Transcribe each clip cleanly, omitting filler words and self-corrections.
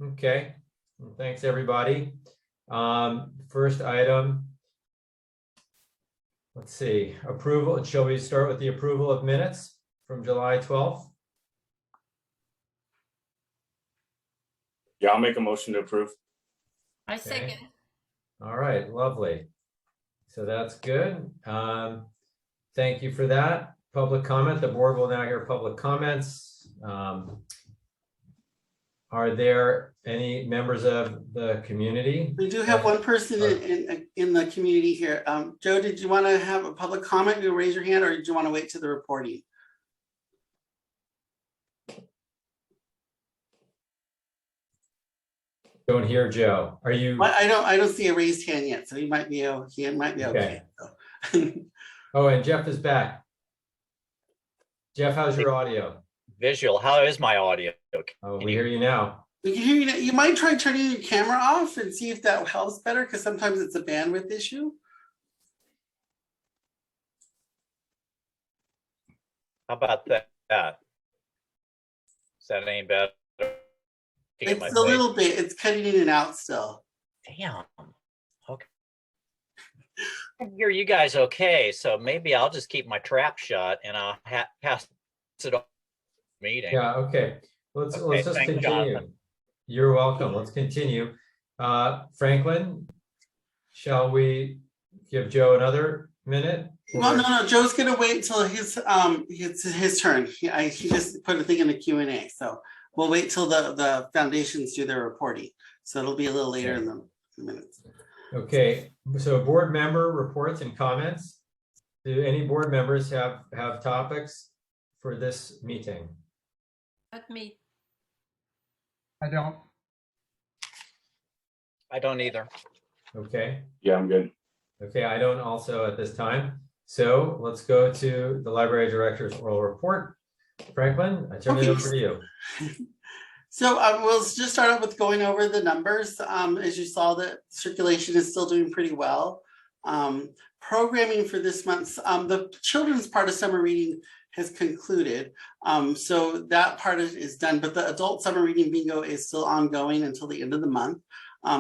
Okay, well, thanks everybody. First item, let's see, approval. Shall we start with the approval of minutes from July 12th? Yeah, I'll make a motion to approve. I second. All right, lovely. So that's good. Thank you for that. Public comment. The board will now hear public comments. Are there any members of the community? We do have one person in the community here. Joe, did you want to have a public comment? You raise your hand, or did you want to wait to the reporting? Don't hear Joe. Are you? I don't see a raised hand yet, so he might be okay. Oh, and Jeff is back. Jeff, how's your audio? Visual. How is my audio? Oh, we hear you now. We can hear you now. You might try turning your camera off and see if that helps better, because sometimes it's a bandwidth issue. How about that? Is that any better? It's a little bit. It's cutting in and out still. Damn. Okay. I hear you guys okay, so maybe I'll just keep my trap shut and I'll pass it on meeting. Yeah, okay. Let's just continue. Jonathan. You're welcome. Let's continue. Franklin, shall we give Joe another minute? Well, no. Joe's gonna wait until his turn. He just put a thing in the Q&A, so we'll wait till the foundations do their reporting. So it'll be a little later in the minutes. Okay, so board member reports and comments. Do any board members have topics for this meeting? Not me. I don't. I don't either. Okay. Yeah, I'm good. Okay, I don't also at this time. So let's go to the library director's oral report. Franklin, I turn it over to you. So we'll just start out with going over the numbers. As you saw, the circulation is still doing pretty well. Programming for this month, the children's part of summer reading has concluded. So that part is done, but the adult summer reading bingo is still ongoing until the end of the month.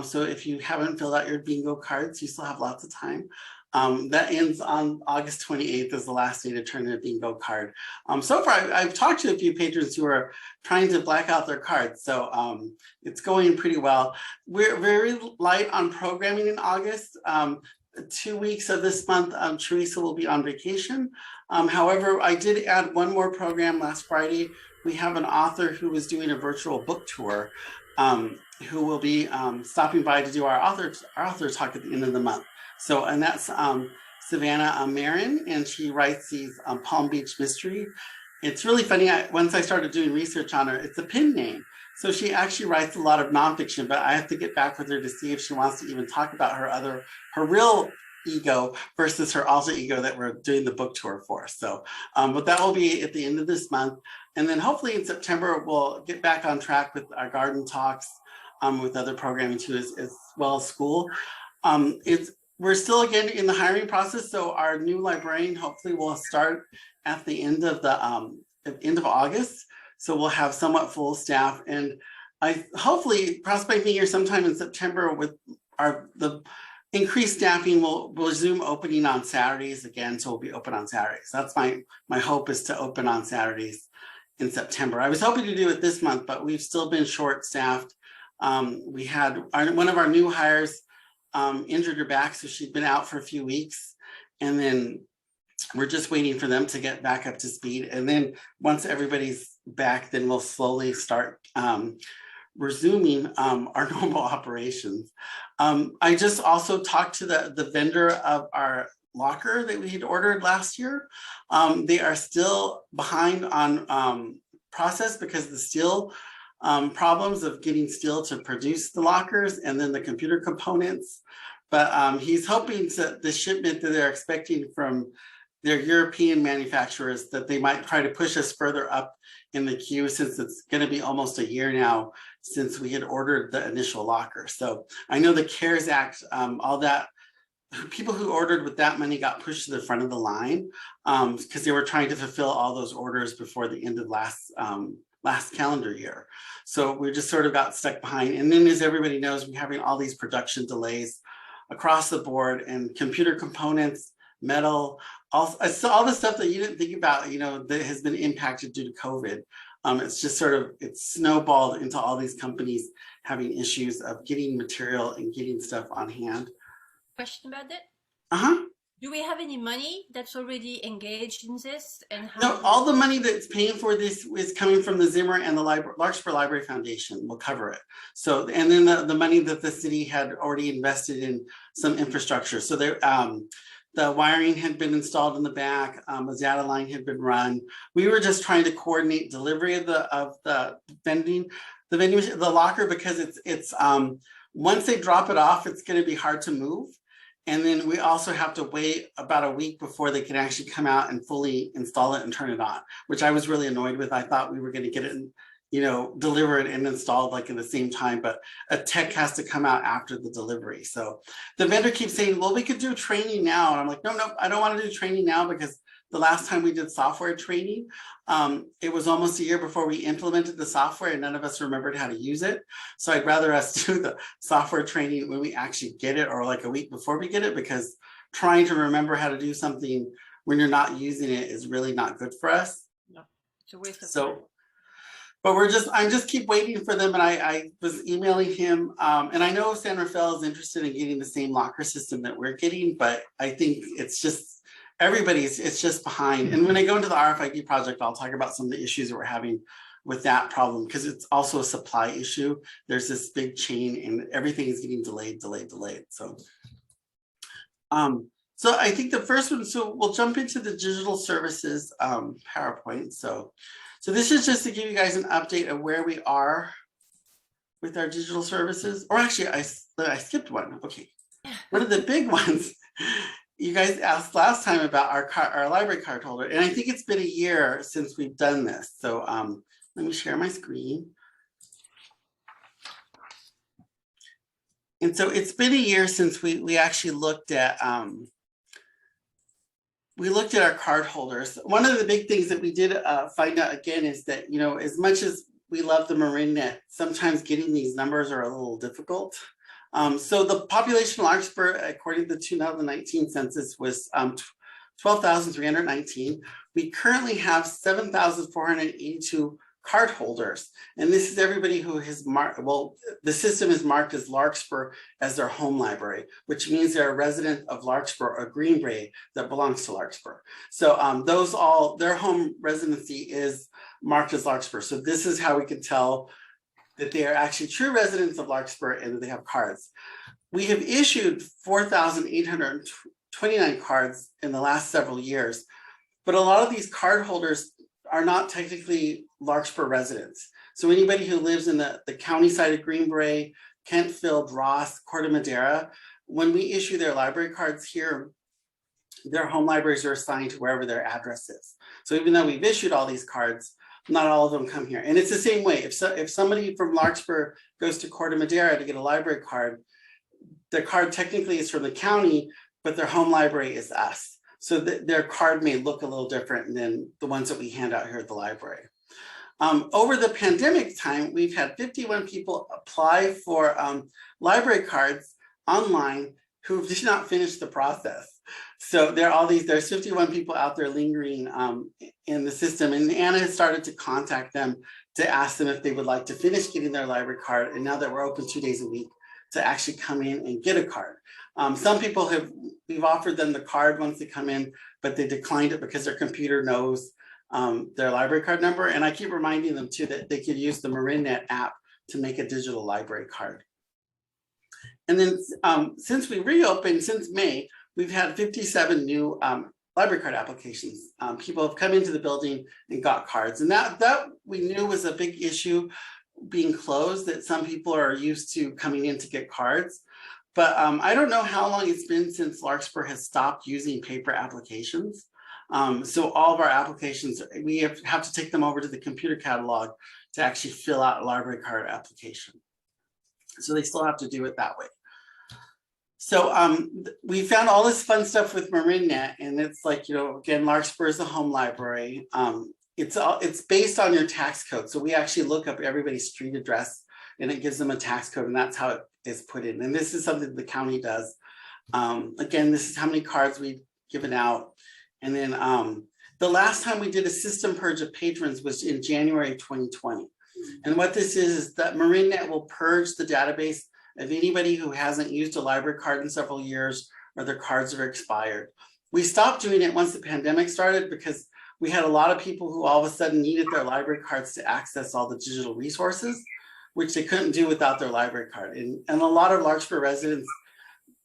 So if you haven't filled out your bingo cards, you still have lots of time. That ends on August 28th is the last day to turn in a bingo card. So far, I've talked to a few patrons who are trying to black out their cards. So it's going pretty well. We're very light on programming in August. 2 weeks of this month, Teresa will be on vacation. However, I did add one more program last Friday. We have an author who is doing a virtual book tour who will be stopping by to do our author talk at the end of the month. So, and that's Savannah Marin, and she writes these Palm Beach mystery. It's really funny. Once I started doing research on her, it's a pen name. So she actually writes a lot of nonfiction, but I have to get back with her to see if she wants to even talk about her real ego versus her alter ego that we're doing the book tour for. So, but that will be at the end of this month. And then hopefully in September, we'll get back on track with our garden talks with other programming too, as well as school. We're still again in the hiring process. So our new librarian hopefully will start at the end of August. So we'll have somewhat full staff, and I hopefully prospect being here sometime in September with the increased staffing will resume opening on Saturdays again. So we'll be open on Saturdays. That's my hope, is to open on Saturdays in September. I was hoping to do it this month, but we've still been short staffed. We had one of our new hires injured her back, so she'd been out for a few weeks, and then we're just waiting for them to get back up to speed. And then once everybody's back, then we'll slowly start resuming our normal operations. I just also talked to the vendor of our locker that we had ordered last year. They are still behind on process because of the steel problems of getting steel to produce the lockers and then the computer components. But he's hoping that the shipment that they're expecting from their European manufacturers, that they might try to push us further up in the queue, since it's going to be almost a year now since we had ordered the initial locker. So I know the CARES Act, all that, people who ordered with that money got pushed to the front of the line because they were trying to fulfill all those orders before the end of last last calendar year. So we just sort of got stuck behind. And then as everybody knows, we're having all these production delays across the board, and computer components, metal, all the stuff that you didn't think about, that has been impacted due to COVID. It's just sort of, it's snowballed into all these companies having issues of getting material and getting stuff on hand. Question about that? Uh-huh. Do we have any money that's already engaged in this? And how? No, all the money that's paying for this is coming from the Zimmer and the Larkspur Library Foundation will cover it. So, and then the money that the city had already invested in some infrastructure. So there, the wiring had been installed in the back, a data line had been run. We were just trying to coordinate delivery of the vending the locker, because it's once they drop it off, it's going to be hard to move. And then we also have to wait about a week before they can actually come out and fully install it and turn it on, which I was really annoyed with. I thought we were going to get it and, deliver it and installed like in the same time, but a tech has to come out after the delivery. So the vendor keeps saying, well, we could do training now. And I'm like, no, I don't want to do training now, because the last time we did software training, it was almost a year before we implemented the software and none of us remembered how to use it. So I'd rather us do the software training when we actually get it, or like a week before we get it, because trying to remember how to do something when you're not using it is really not good for us. No, it's a waste of time. So, but I just keep waiting for them. And I was emailing him, and I know San Rafael is interested in getting the same locker system that we're getting, but I think it's just, it's just behind. And when I go into the RFID project, I'll talk about some of the issues that we're having with that problem, because it's also a supply issue. There's this big chain and everything is getting delayed. So, so I think the first one, so we'll jump into the digital services PowerPoint. So this is just to give you guys an update of where we are with our digital services. Or actually, I skipped one. Okay, one of the big ones. You guys asked last time about our library card holder, and I think it's been a year since we've done this. So let me share my screen. And so it's been a year since we actually looked at our card holders. One of the big things that we did find out again is that, as much as we love the MarinNet, sometimes getting these numbers are a little difficult. So the population of Larkspur, according to the 2019 census, was 12,319. We currently have 7,482 card holders. And this is everybody who has marked, well, the system is marked as Larkspur as their home library, which means they're a resident of Larkspur or Green Bay that belongs to Larkspur. So their home residency is marked as Larkspur. So this is how we can tell that they are actually true residents of Larkspur and that they have cards. We have issued 4,829 cards in the last several years, but a lot of these card holders are not technically Larkspur residents. So anybody who lives in the county side of Green Bay, Kentfield, Ross, Corte Madera, when we issue their library cards here, their home libraries are assigned to wherever their address is. So even though we've issued all these cards, not all of them come here. And it's the same way. If somebody from Larkspur goes to Corte Madera to get a library card, their card technically is from the county, but their home library is us. So their card may look a little different than the ones that we hand out here at the library. Over the pandemic time, we've had 51 people apply for library cards online who did not finish the process. So there's 51 people out there lingering in the system, and Anna has started to contact them to ask them if they would like to finish getting their library card. And now that we're open 2 days a week, to actually come in and get a card. Some people we've offered them the card once they come in, but they declined it because their computer knows their library card number. And I keep reminding them too that they could use the MarinNet app to make a digital library card. And then since we reopened, since May, we've had 57 new library card applications. People have come into the building and got cards. And that we knew was a big issue being closed, that some people are used to coming in to get cards. But I don't know how long it's been since Larkspur has stopped using paper applications. So all of our applications, we have to take them over to the computer catalog to actually fill out a library card application. So they still have to do it that way. So we found all this fun stuff with MarinNet, and it's like, again, Larkspur is a home library. it's based on your tax code. So we actually look up everybody's street address and it gives them a tax code, and that's how it is put in. And this is something the county does. Again, this is how many cards we've given out. And then the last time we did a system purge of patrons was in January 2020. And what this is that MarinNet will purge the database of anybody who hasn't used a library card in several years or their cards are expired. We stopped doing it once the pandemic started because we had a lot of people who all of a sudden needed their library cards to access all the digital resources, which they couldn't do without their library card. And a lot of Larkspur residents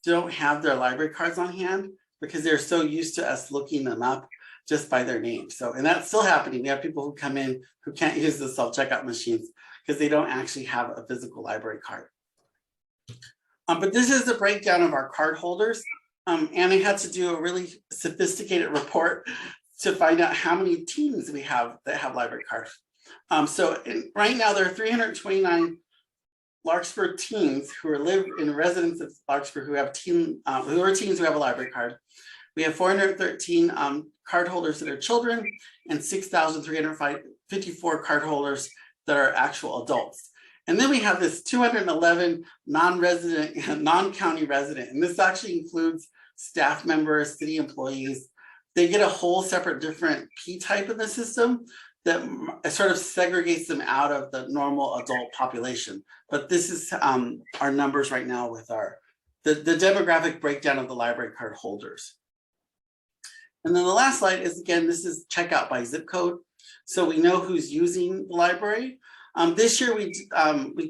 don't have their library cards on hand because they're so used to us looking them up just by their name. So, and that's still happening. We have people who come in who can't use the self-checkout machines because they don't actually have a physical library card. But this is the breakdown of our card holders. And I had to do a really sophisticated report to find out how many teens we have that have library cards. Right now there are 329 Larkspur teens who live in residence of Larkspur who are teens who have a library card. We have 413 card holders that are children and 6,354 card holders that are actual adults. And then we have this 211 non-resident, non-county resident, and this actually includes staff members, city employees. They get a whole separate different P type in the system that sort of segregates them out of the normal adult population. But this is our numbers right now with the demographic breakdown of the library card holders. And then the last slide is, again, this is checkout by zip code. So we know who's using the library. This year we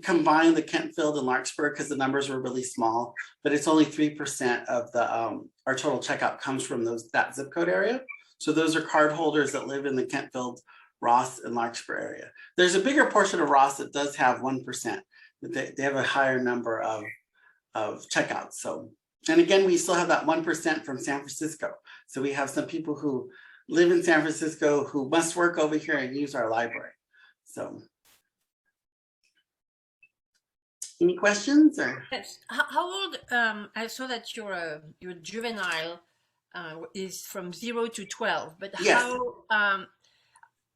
combined the Kentfield and Larkspur because the numbers were really small, but it's only 3% of the our total checkout comes from that zip code area. So those are card holders that live in the Kentfield, Ross, and Larkspur area. There's a bigger portion of Ross that does have 1%, but they have a higher number of checkouts. So, and again, we still have that 1% from San Francisco. So we have some people who live in San Francisco who must work over here and use our library. So. Any questions or? Yes. How old? I saw that your juvenile is from 0 to 12, but Yes.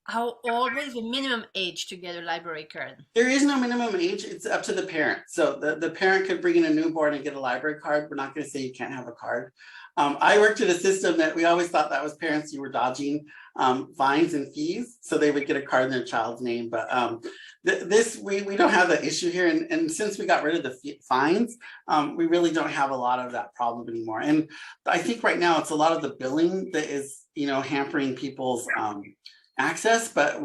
how old? What is the minimum age to get a library card? There is no minimum age. It's up to the parent. So the parent could bring in a newborn and get a library card. We're not going to say you can't have a card. I worked at a system that we always thought that was parents who were dodging fines and fees, so they would get a card in their child's name. But we don't have that issue here, and since we got rid of the fines, we really don't have a lot of that problem anymore. And I think right now it's a lot of the billing that is, hampering people's access. But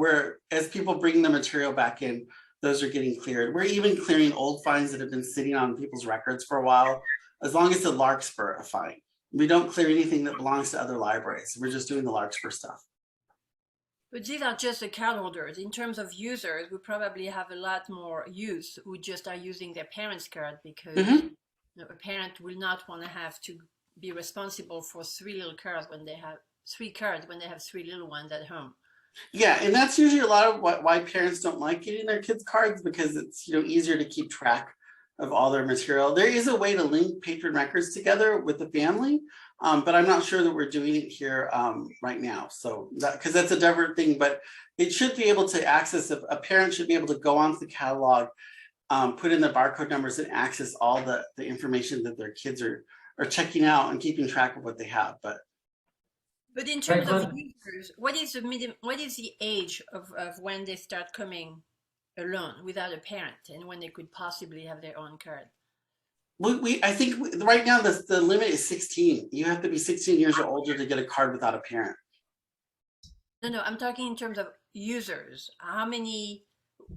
as people bring the material back in, those are getting cleared. We're even clearing old fines that have been sitting on people's records for a while, as long as it's a Larkspur fine. We don't clear anything that belongs to other libraries. We're just doing the Larkspur stuff. But these are just the card holders. In terms of users, we probably have a lot more youth who just are using their parents' card because a parent will not want to have to be responsible for three cards when they have three little ones at home. Yeah, and that's usually a lot of why parents don't like getting their kids cards, because it's easier to keep track of all their material. There is a way to link patron records together with the family, but I'm not sure that we're doing it here right now. So because that's a different thing, but it should be able to access, a parent should be able to go onto the catalog, put in the barcode numbers and access all the information that their kids are checking out and keeping track of what they have. But in terms of users, what is the age of when they start coming alone without a parent, and when they could possibly have their own card? I think right now the limit is 16. You have to be 16 years or older to get a card without a parent. No, I'm talking in terms of users.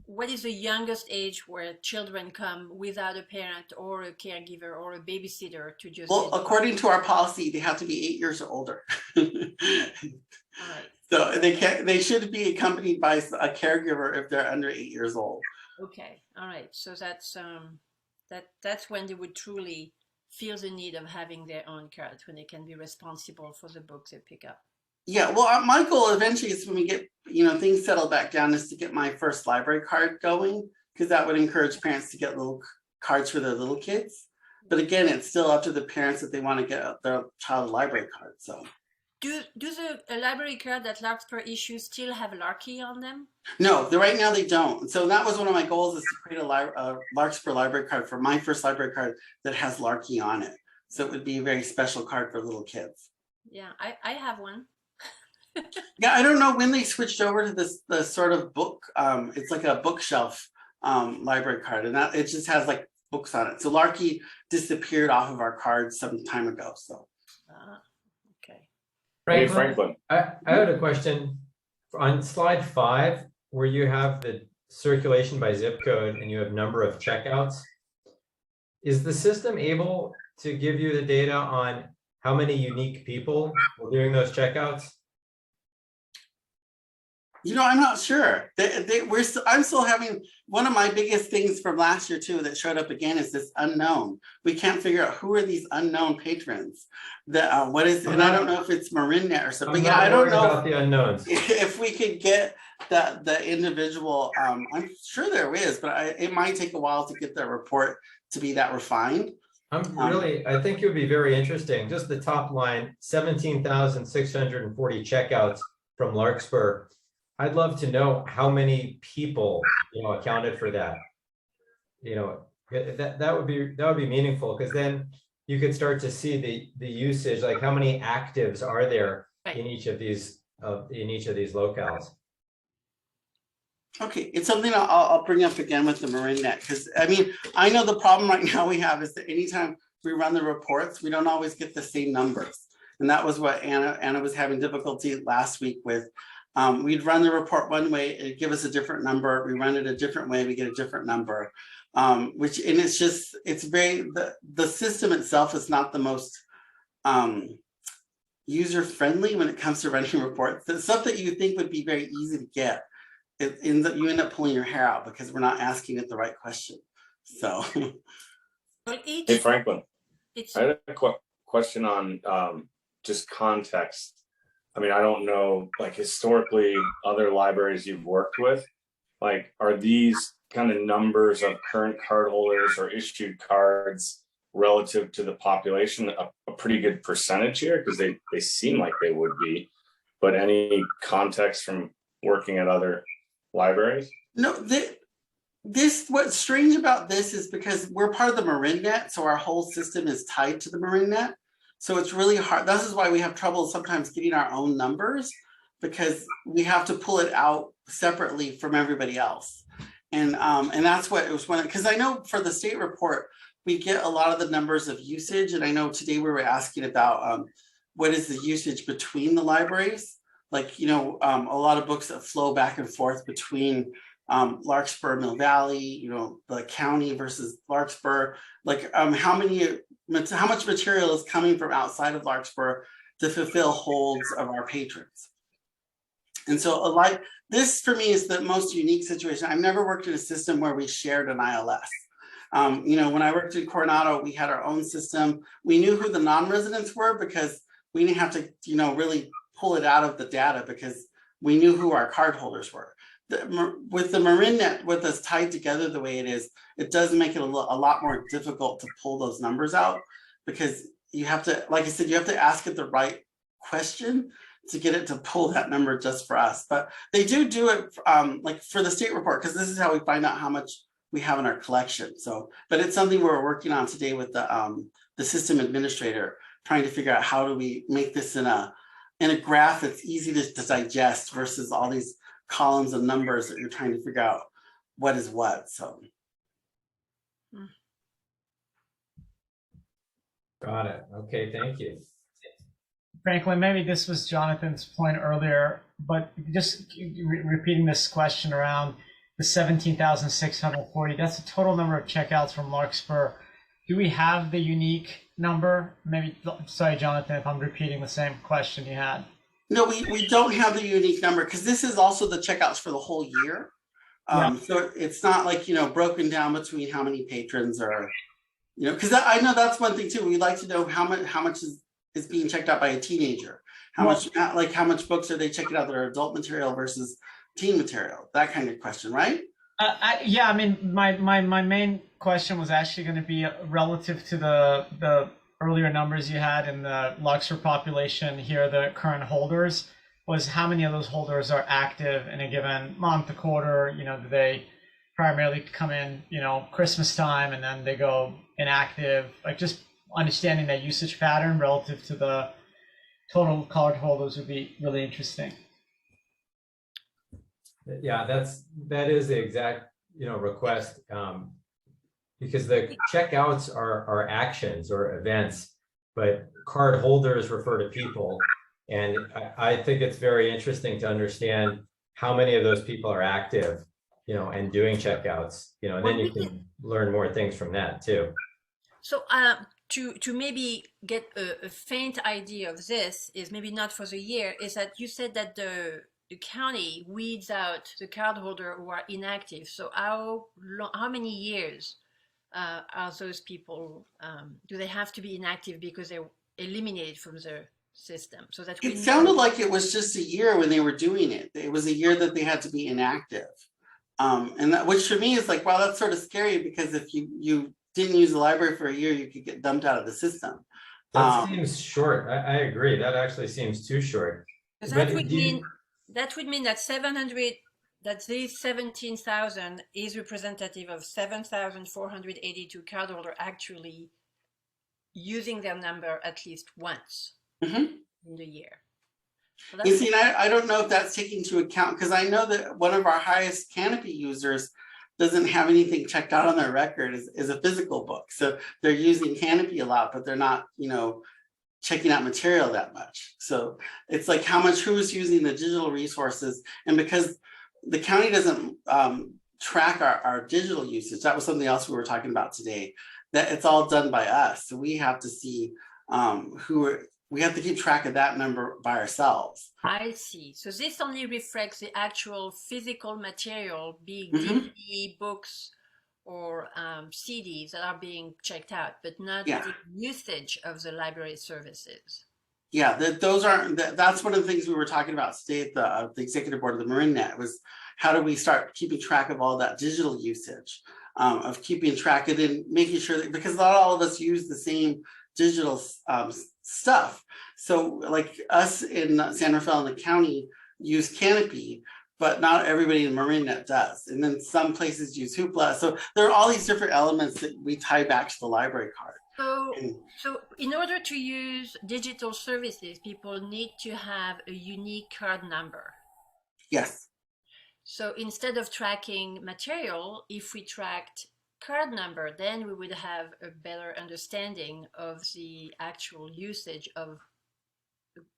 What is the youngest age where children come without a parent or a caregiver or a babysitter to just? Well, according to our policy, they have to be 8 years or older. All right. So they should be accompanied by a caregiver if they're under 8 years old. Okay. All right. So that's when they would truly feel the need of having their own card, when they can be responsible for the books they pick up. Yeah, well, my goal eventually is when we get, things settled back down, is to get my first library card going, because that would encourage parents to get little cards for their little kids. But again, it's still up to the parents if they want to get their child a library card. So, Do the library card that Larkspur issues still have Larky on them? No, right now they don't. So that was one of my goals, is to create a Larkspur library card for my first library card that has Larky on it. So it would be a very special card for little kids. Yeah, I have one. Yeah, I don't know when they switched over to the sort of book. It's like a bookshelf library card, and that it just has like books on it. So Larky disappeared off of our cards some time ago. So Okay. Hey, Franklin. I had a question on slide 5, where you have the circulation by zip code and you have number of checkouts. Is the system able to give you the data on how many unique people were doing those checkouts? you know, I'm not sure. I'm still having one of my biggest things from last year too that showed up again is this unknown. We can't figure out who are these unknown patrons. That what is, and I don't know if it's MarinNet or something. Yeah, I don't know about the unknowns. if we could get the individual. I'm sure there is, but it might take a while to get the report to be that refined. I think it would be very interesting. Just the top line, 17,640 checkouts from Larkspur. I'd love to know how many people, accounted for that. That would be meaningful, because then you could start to see the usage, like how many actives are there in each of these locales. Okay, it's something I'll bring up again with the MarinNet, because I mean, I know the problem right now we have is that anytime we run the reports, we don't always get the same numbers. And that was what Anna was having difficulty last week with. We'd run the report one way, it'd give us a different number. We run it a different way, we get a different number. It's very, the system itself is not the most user-friendly when it comes to running reports. The stuff that you think would be very easy to get, you end up pulling your hair out because we're not asking it the right question. So. Hey, Franklin, I had a question on just context. I mean, I don't know, like historically, other libraries you've worked with, like, are these kind of numbers of current card holders or issued cards relative to the population a pretty good percentage here? Because they seem like they would be, but any context from working at other libraries? No, what's strange about this is because we're part of the MarinNet, so our whole system is tied to the MarinNet. So it's really hard. This is why we have trouble sometimes getting our own numbers, because we have to pull it out separately from everybody else. And that's what it was when, because I know for the state report, we get a lot of the numbers of usage. And I know today we were asking about what is the usage between the libraries? Like, a lot of books that flow back and forth between Larkspur, Mill Valley, the county versus Larkspur, like how much material is coming from outside of Larkspur to fulfill holds of our patrons. And so this for me is the most unique situation. I've never worked in a system where we shared an ILS. When I worked in Coronado, we had our own system. We knew who the non-residents were because we didn't have to, really pull it out of the data because we knew who our card holders were. With the MarinNet, with us tied together the way it is, it does make it a lot more difficult to pull those numbers out, because you have to, like I said, you have to ask it the right question to get it to pull that number just for us. But they do it like for the state report, because this is how we find out how much we have in our collection. So, but it's something we're working on today with the system administrator, trying to figure out how do we make this in a graph that's easy to digest versus all these columns of numbers that you're trying to figure out what is what. So Got it. Okay, thank you. Franklin, maybe this was Jonathan's point earlier, but just repeating this question around the 17,640, that's the total number of checkouts from Larkspur. Do we have the unique number? Maybe, sorry, Jonathan, if I'm repeating the same question you had. no, we don't have the unique number, because this is also the checkouts for the whole year. So it's not like, broken down between how many patrons are, because I know that's one thing too. We'd like to know how much is being checked out by a teenager. How much books are they checking out that are adult material versus teen material? That kind of question, right? Yeah, I mean, my main question was actually going to be relative to the earlier numbers you had in the Larkspur population, here are the current holders, was how many of those holders are active in a given month, a quarter, do they primarily come in, Christmas time and then they go inactive, like just understanding that usage pattern relative to the total card holders would be really interesting. Yeah, that is the exact, request, because the checkouts are actions or events, but card holders refer to people. And I think it's very interesting to understand how many of those people are active, and doing checkouts, and then you can learn more things from that too. So to maybe get a faint idea of this, is maybe not for the year, is that you said that the county weeds out the cardholder who are inactive. So how many years are those people, do they have to be inactive because they're eliminated from the system? So that it sounded like it was just a year when they were doing it. It was a year that they had to be inactive. And that, which for me is like, wow, that's sort of scary, because if you didn't use the library for a year, you could get dumped out of the system. That seems short. I agree. That actually seems too short. That would mean that 700, that these 17,000 is representative of 7,482 cardholder actually using their number at least once in the year. So you see, I don't know if that's taking into account, because I know that one of our highest Canopy users doesn't have anything checked out on their record is a physical book. So they're using Canopy a lot, but they're not, checking out material that much. So it's like who's using the digital resources. And because the county doesn't track our digital usage, that was something else we were talking about today, that it's all done by us. So we have to see we have to keep track of that number by ourselves. I see. So this only reflects the actual physical material, being DVD, books, or CDs that are being checked out, but not the usage of the library services. Yeah, those aren't. That's one of the things we were talking about today at the executive board of the MarinNet, was how do we start keeping track of all that digital usage, of keeping track of it, making sure that, because not all of us use the same digital stuff. So like us in San Rafael in the county use Canopy, but not everybody in MarinNet does. And then some places use Hoopla. So there are all these different elements that we tie back to the library card. So in order to use digital services, people need to have a unique card number. Yes. So instead of tracking material, if we tracked card number, then we would have a better understanding of the actual usage of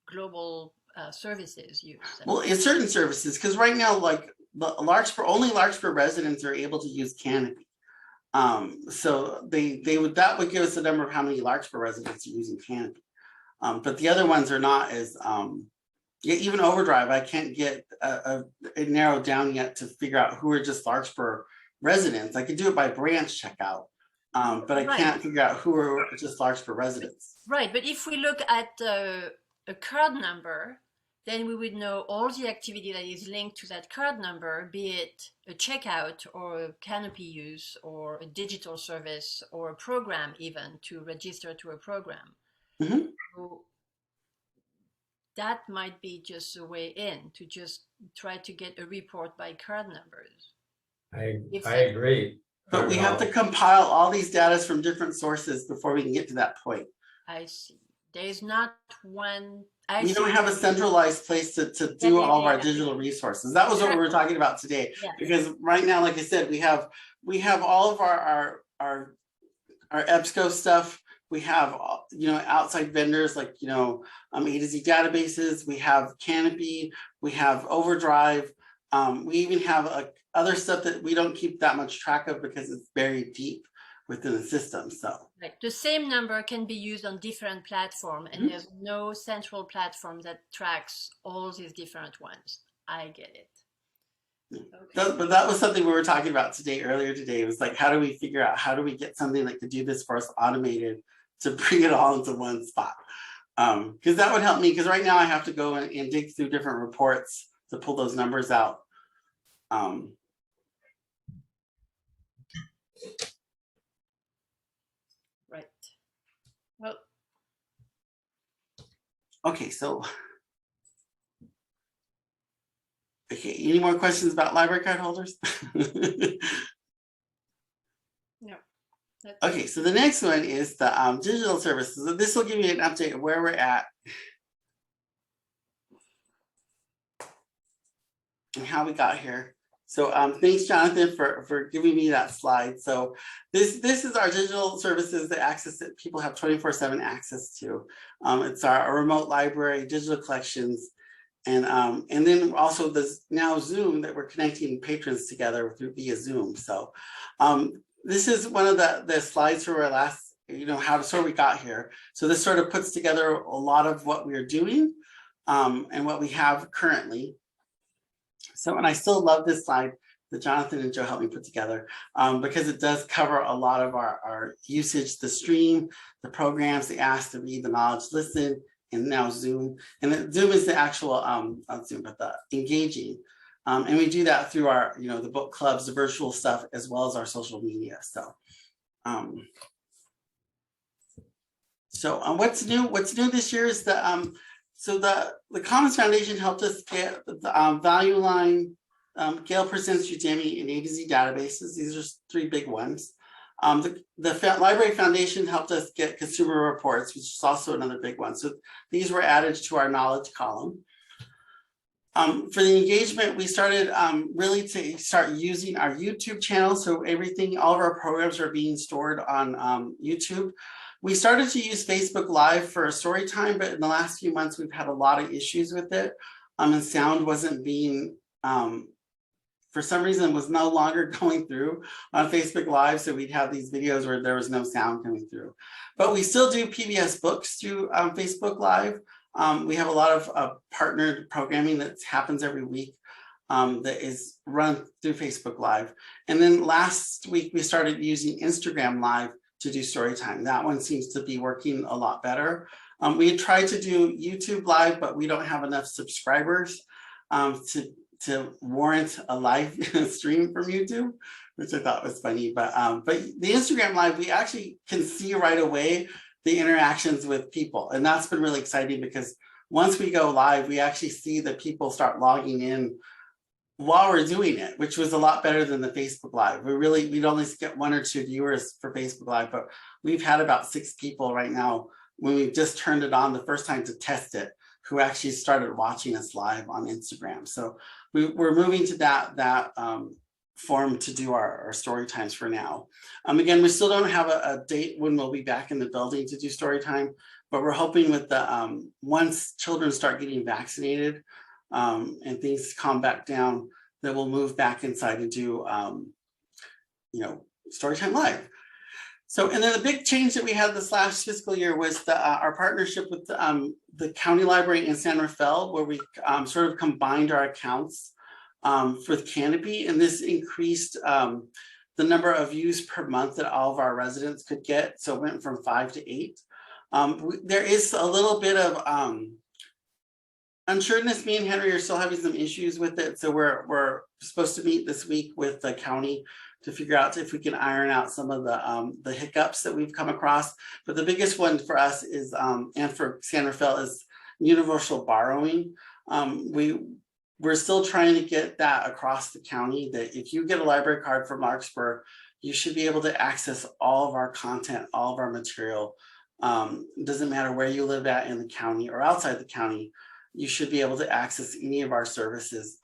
global services used. Well, in certain services, because right now, like the only Larkspur residents are able to use Canopy. So that would give us a number of how many Larkspur residents are using Canopy. But the other ones are not as even Overdrive, I can't get it narrowed down yet to figure out who are just Larkspur residents. I could do it by branch checkout, but I can't figure out who are just Larkspur residents. Right, but if we look at a card number, then we would know all the activity that is linked to that card number, be it a checkout or a Canopy use or a digital service or a program, even to register to a program. So that might be just a way in to just try to get a report by card numbers. I agree. But we have to compile all these data from different sources before we can get to that point. I see. There is not one. We don't have a centralized place to do all of our digital resources. That was what we were talking about today. Yeah. Because right now, like I said, we have all of our EBSCO stuff. We have outside vendors like A to Z databases. We have Canopy. We have Overdrive. We even have other stuff that we don't keep that much track of because it's buried deep within the system. So the same number can be used on different platforms, and there's no central platform that tracks all these different ones. I get it. Okay. But that was something we were talking about earlier today. It was like, how do we figure out, how do we get something that could do this for us automated to bring it all into one spot? Because that would help me, because right now I have to go and dig through different reports to pull those numbers out. Right. Well, Okay, so. Okay, any more questions about library card holders? No. Okay, so the next one is the digital services. So this will give you an update of where we're at and how we got here. So thanks, Jonathan, for giving me that slide. So this is our digital services, the access that people have 24/7 access to. It's our remote library, digital collections, and then also this now Zoom that we're connecting patrons together through via Zoom. So this is one of the slides for our last, how sort of we got here. So this sort of puts together a lot of what we're doing and what we have currently. So, and I still love this slide that Jonathan and Joe helped me put together because it does cover a lot of our usage, the stream, the programs, the ask, the read, the knowledge, listen, and now Zoom. And then Zoom is the actual, not Zoom, but the engaging. And we do that through our, the book clubs, the virtual stuff, as well as our social media. So, what's new? What's new this year is the Commons Foundation helped us get the value line, Gale Presents Udemy, and A to Z databases. These are 3 big ones. The Library Foundation helped us get consumer reports, which is also another big one. So these were added to our knowledge column. For the engagement, we started really to start using our YouTube channel. So all of our programs are being stored on YouTube. We started to use Facebook Live for story time, but in the last few months, we've had a lot of issues with it. And sound wasn't being, for some reason, was no longer going through on Facebook Live. So we'd have these videos where there was no sound coming through. But we still do PBS books through Facebook Live. We have a lot of partnered programming that happens every week that is run through Facebook Live. And then last week, we started using Instagram Live to do story time. That one seems to be working a lot better. We had tried to do YouTube Live, but we don't have enough subscribers to warrant a live stream from YouTube, which I thought was funny. But the Instagram Live, we actually can see right away the interactions with people. And that's been really exciting because once we go live, we actually see that people start logging in while we're doing it, which was a lot better than the Facebook Live. We'd only get 1 or 2 viewers for Facebook Live, but we've had about 6 people right now when we just turned it on the first time to test it, who actually started watching us live on Instagram. So we're moving to that form to do our story times for now. Again, we still don't have a date when we'll be back in the building to do story time, but we're hoping with the once children start getting vaccinated, and things calm back down, that we'll move back inside and do, Storytime Live. So, and then the big change that we had this last fiscal year was our partnership with the county library in San Rafael, where we sort of combined our accounts for the Canopy, and this increased the number of views per month that all of our residents could get. So it went from 5 to 8. There is a little bit of unsureness. Me and Henry are still having some issues with it. So we're supposed to meet this week with the county to figure out if we can iron out some of the hiccups that we've come across. But the biggest one for us is, and for San Rafael, is universal borrowing. We're still trying to get that across the county, that if you get a library card from Larkspur, you should be able to access all of our content, all of our material. It doesn't matter where you live at in the county or outside the county, you should be able to access any of our services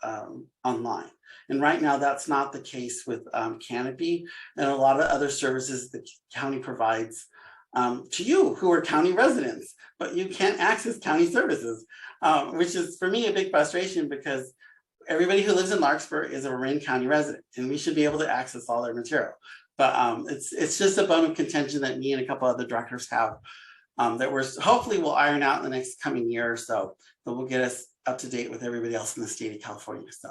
online. And right now, that's not the case with Canopy and a lot of other services the county provides to you who are county residents, but you can't access county services, which is for me a big frustration, because everybody who lives in Larkspur is a Marin County resident, and we should be able to access all their material. But it's just a bone of contention that me and a couple other directors have that we're hopefully will iron out in the next coming year or so, that will get us up to date with everybody else in the state of California. So,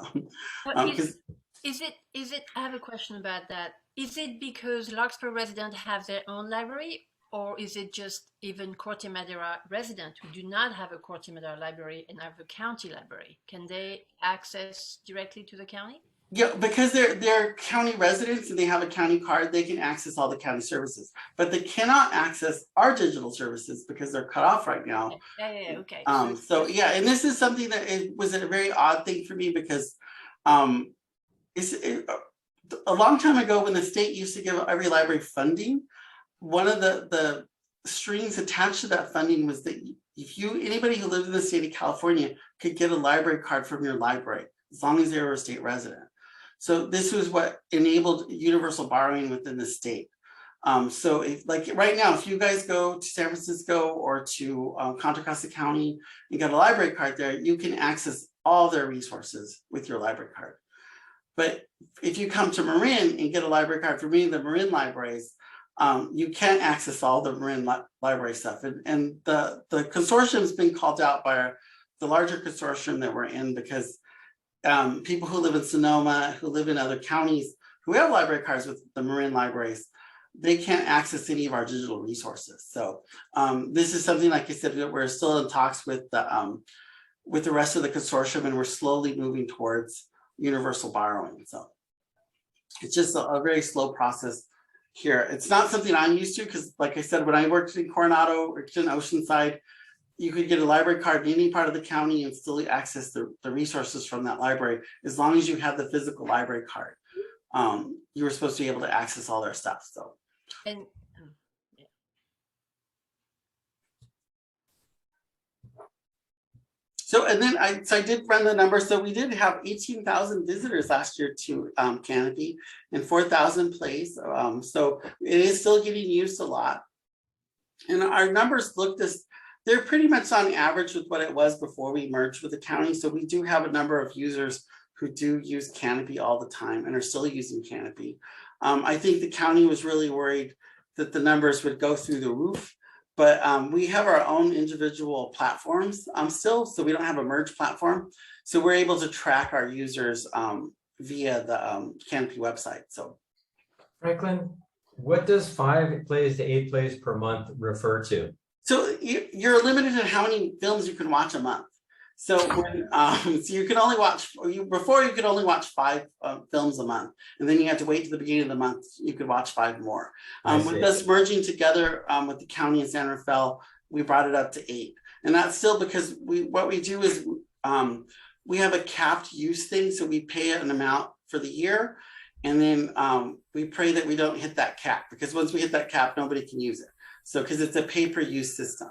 is it? I have a question about that. Is it because Larkspur residents have their own library, or is it just even Corte Madera residents who do not have a Corte Madera library and have a county library? Can they access directly to the county? Yeah, because they're county residents and they have a county card, they can access all the county services, but they cannot access our digital services because they're cut off right now. Yeah, okay. So yeah, and this is something that it was a very odd thing for me because a long time ago when the state used to give every library funding, one of the strings attached to that funding was that if anybody who lived in the state of California could get a library card from your library as long as they were a state resident. So this was what enabled universal borrowing within the state. So if, like right now, if you guys go to San Francisco or to Contra Costa County and get a library card there, you can access all their resources with your library card. But if you come to Marin and get a library card from any of the Marin libraries, you can't access all the Marin library stuff. And the consortium's been called out by the larger consortium that we're in because people who live in Sonoma, who live in other counties, who have library cards with the Marin libraries, they can't access any of our digital resources. So this is something, like I said, that we're still in talks with the rest of the consortium, and we're slowly moving towards universal borrowing. So it's just a very slow process here. It's not something I'm used to because, like I said, when I worked in Coronado or in Oceanside, you could get a library card in any part of the county and still access the resources from that library as long as you have the physical library card. You were supposed to be able to access all their stuff. So. And yeah. So, and then I did run the numbers. So we did have 18,000 visitors last year to Canopy and 4,000 plays. So it is still getting used a lot. And our numbers look they're pretty much on average with what it was before we merged with the county. So we do have a number of users who do use Canopy all the time and are still using Canopy. I think the county was really worried that the numbers would go through the roof, but we have our own individual platforms still, so we don't have a merge platform. So we're able to track our users via the Canopy website. So, Franklin, what does 5 plays to 8 plays per month refer to? So you're limited in how many films you can watch a month. So when so you can only watch before you could only watch 5 films a month, and then you had to wait to the beginning of the month. You could watch 5 more. With us merging together with the county and San Rafael, we brought it up to 8, and that's still because what we do is we have a capped use thing, so we pay an amount for the year, and then we pray that we don't hit that cap, because once we hit that cap, nobody can use it. So because it's a pay-per-use system.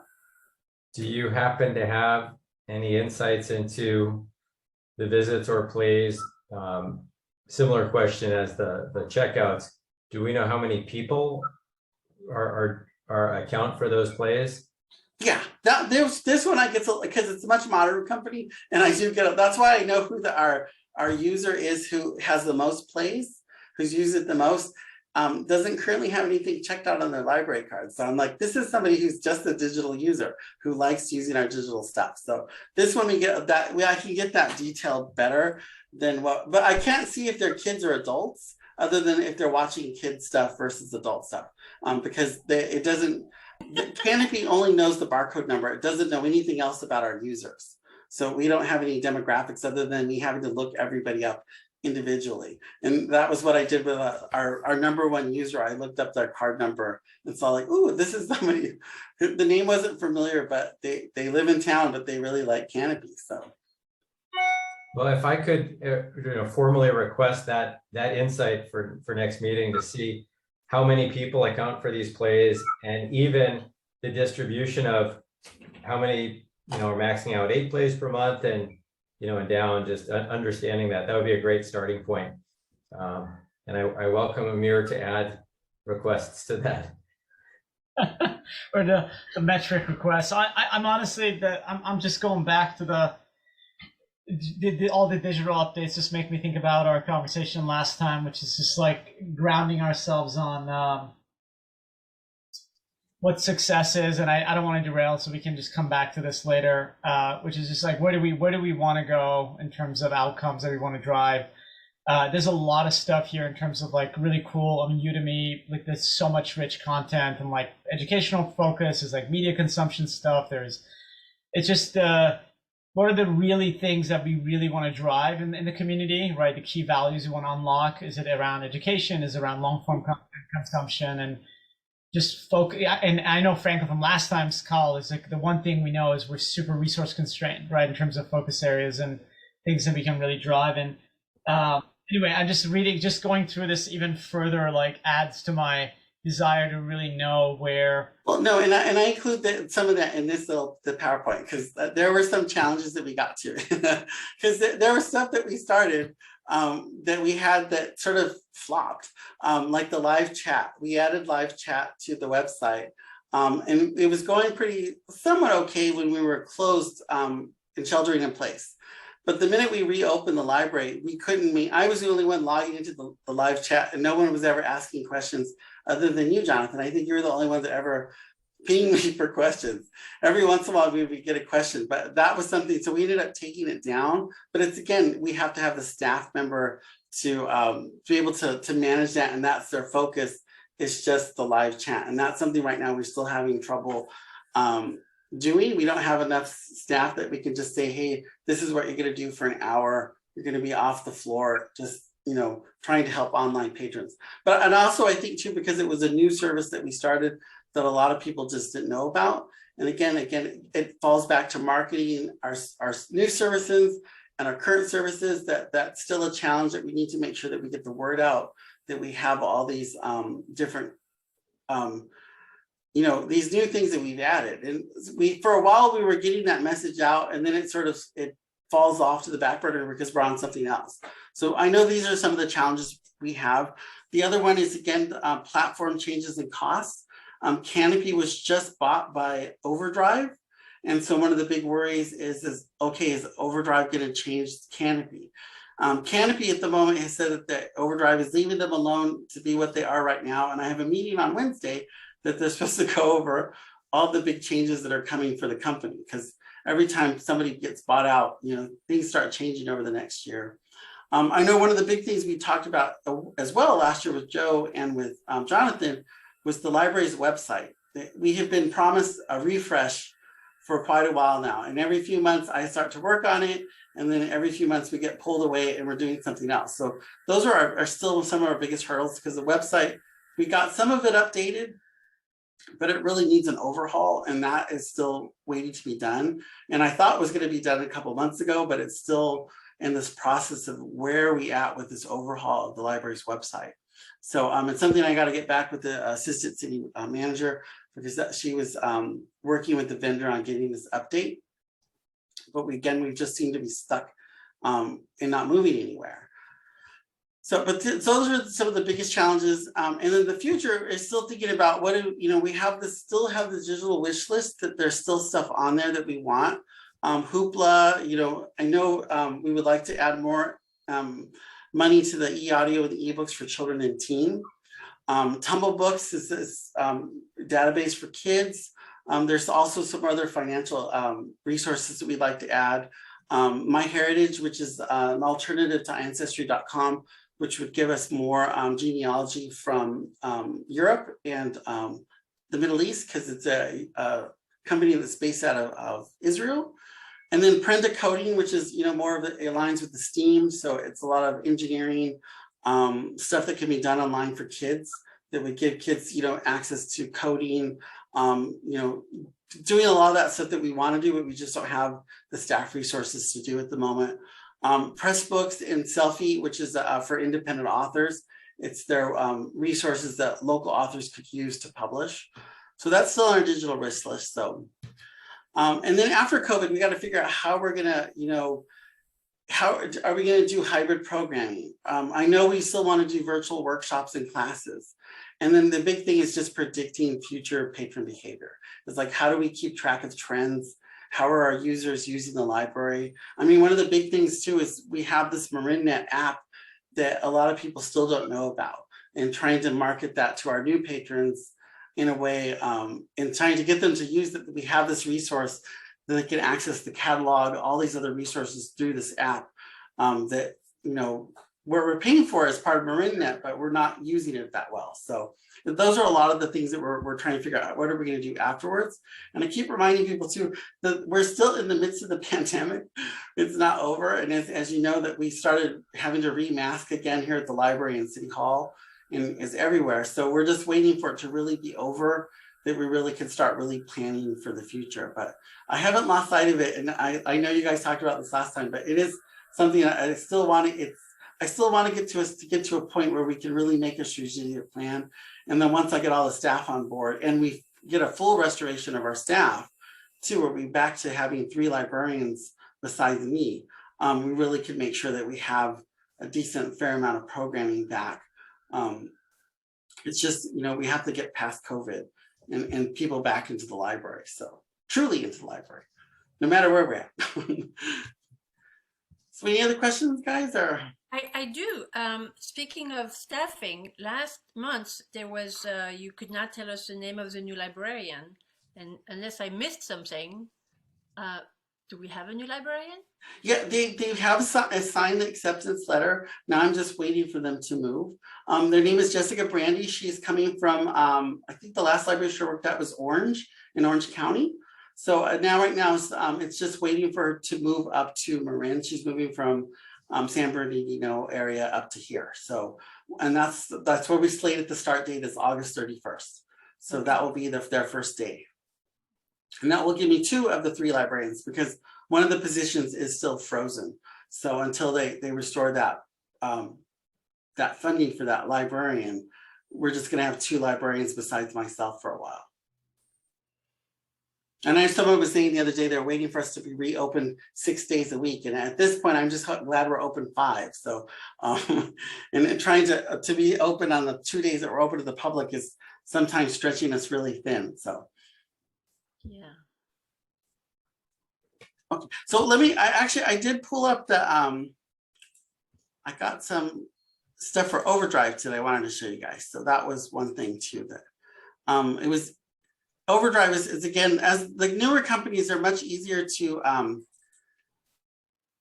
Do you happen to have any insights into the visits or plays? Similar question as the checkouts. Do we know how many people are account for those plays? Yeah, this one I get because it's a much modern company, and I do get it. That's why I know who our user is who has the most plays, who's used it the most. Doesn't currently have anything checked out on their library card. So I'm like, this is somebody who's just a digital user who likes using our digital stuff. So this one we get that, I can get that detailed better than but I can't see if they're kids or adults, other than if they're watching kid stuff versus adult stuff. Because Canopy only knows the barcode number. It doesn't know anything else about our users. So we don't have any demographics other than me having to look everybody up individually. And that was what I did with our number one user. I looked up their card number and saw like, ooh, this is somebody, the name wasn't familiar, but they live in town, but they really like Canopy. So. Well, if I could formally request that insight for next meeting to see how many people account for these plays, and even the distribution of how many, are maxing out 8 plays per month and down, just understanding that would be a great starting point. And I welcome Amir to add requests to that. Or the metric requests. I'm honestly I'm just going back to all the digital updates. Just make me think about our conversation last time, which is just like grounding ourselves on what success is, and I don't want to derail, so we can just come back to this later, which is just like where do we want to go in terms of outcomes that we want to drive. There's a lot of stuff here in terms of like really cool. I mean, Udemy, like there's so much rich content and like educational focus is like media consumption stuff. It's just what are the really things that we really want to drive in the community, right? The key values we want to unlock. Is it around education? Is it around long form content consumption? And just focus. And I know, Franklin, from last time's call, is like the one thing we know is we're super resource constrained, right? In terms of focus areas and things that we can really drive. And anyway, I'm just going through this even further, like adds to my desire to really know where. Well, no, and I include some of that in this the PowerPoint, because there were some challenges that we got to, because there was stuff that we started that we had that sort of flopped, like the live chat. We added live chat to the website, and it was going somewhat okay when we were closed and sheltering in place. But the minute we reopened the library, we couldn't meet. I was the only one logging into the live chat, and no one was ever asking questions other than you, Jonathan. I think you were the only one that ever pinged me for questions. Every once in a while we would get a question, but that was something. So we ended up taking it down. But it's, again, we have to have the staff member to be able to manage that, and that's their focus. It's just the live chat, and that's something right now we're still having trouble doing. We don't have enough staff that we can just say, hey, this is what you're going to do for an hour. You're going to be off the floor, just, you know, trying to help online patrons. But, and also I think too, because it was a new service that we started that a lot of people just didn't know about. And again, it falls back to marketing our new services and our current services. That's still a challenge that we need to make sure that we get the word out, that we have all these different you know, these new things that we've added. And for a while we were getting that message out, and then it falls off to the back burner because we're on something else. So I know these are some of the challenges we have. The other one is, again, platform changes and costs. Canopy was just bought by Overdrive. And so one of the big worries is okay, is Overdrive going to change Canopy? Canopy at the moment has said that Overdrive is leaving them alone to be what they are right now. And I have a meeting on Wednesday that they're supposed to go over all the big changes that are coming for the company, because every time somebody gets bought out, you know, things start changing over the next year. I know one of the big things we talked about as well last year with Joe and with Jonathan was the library's website. We have been promised a refresh for quite a while now, and every few months I start to work on it, and then every few months we get pulled away and we're doing something else. So those are still some of our biggest hurdles, because the website, we got some of it updated, but it really needs an overhaul, and that is still waiting to be done. And I thought it was going to be done a couple months ago, but it's still in this process of where are we at with this overhaul of the library's website. So it's something I got to get back with the assistant city manager, because she was working with the vendor on getting this update. But we just seem to be stuck and not moving anywhere. So, but those are some of the biggest challenges. And then the future is still thinking about what do, you know, we have still have the digital wish list, that there's still stuff on there that we want. Hoopla, you know, I know we would like to add more money to the e-audio and the ebooks for children and teen. Tumble Books is this database for kids. There's also some other financial resources that we'd like to add. MyHeritage, which is an alternative to Ancestry.com, which would give us more genealogy from Europe and the Middle East, because it's a company that's based out of Israel. And then Prenda Coding, which is, you know, more of it aligns with the STEAM. So it's a lot of engineering stuff that can be done online for kids, that would give kids, you know, access to coding, you know, doing a lot of that stuff that we want to do, but we just don't have the staff resources to do at the moment. Pressbooks and Selfie, which is for independent authors. It's their resources that local authors could use to publish. So that's still on our digital wish list, though. And then after COVID, we got to figure out how we're gonna, you know, how are we gonna do hybrid programming? I know we still want to do virtual workshops and classes. And then the big thing is just predicting future patron behavior. It's like, how do we keep track of trends? How are our users using the library? I mean, one of the big things too is we have this MarinNet app that a lot of people still don't know about, and trying to market that to our new patrons in a way, and trying to get them to use that. We have this resource that they can access the catalog, all these other resources through this app that, you know, where we're paying for as part of MarinNet, but we're not using it that well. So those are a lot of the things that we're trying to figure out. What are we going to do afterwards? And I keep reminding people too that we're still in the midst of the pandemic. It's not over. And as you know, that we started having to remask again here at the library and City Hall and is everywhere. So we're just waiting for it to really be over, that we really can start really planning for the future. But I haven't lost sight of it. And I know you guys talked about this last time, but it is something I still want to, I still want to get to a point where we can really make a strategic plan. And then once I get all the staff on board and we get a full restoration of our staff too, where we're back to having 3 librarians besides me, we really can make sure that we have a decent fair amount of programming back. It's just, you know, we have to get past COVID and people back into the library. So truly into the library, no matter where we're at. So any other questions, guys? Or I do. Speaking of staffing, last month there was, you could not tell us the name of the new librarian, and unless I missed something, do we have a new librarian? yeah, they have signed the acceptance letter. Now I'm just waiting for them to move. Their name is Jessica Brandy. She's coming from, I think the last library she worked at was Orange in Orange County. So right now it's just waiting for her to move up to Marin. She's moving from San Bernardino area up to here. So, and that's where we slated the start date is August 31st. So that will be their first day. And that will give me 2 of the 3 librarians because one of the positions is still frozen. So until they restore that that funding for that librarian, we're just gonna have 2 librarians besides myself for a while. And I know someone was saying the other day they're waiting for us to be reopened 6 days a week. And at this point, I'm just glad we're open 5. So, and trying to be open on the 2 days that we're open to the public is sometimes stretching us really thin. So, yeah. Okay, so I did pull up the, I got some stuff for Overdrive today I wanted to show you guys. So that was one thing too that, it was, Overdrive is again, as the newer companies are much easier to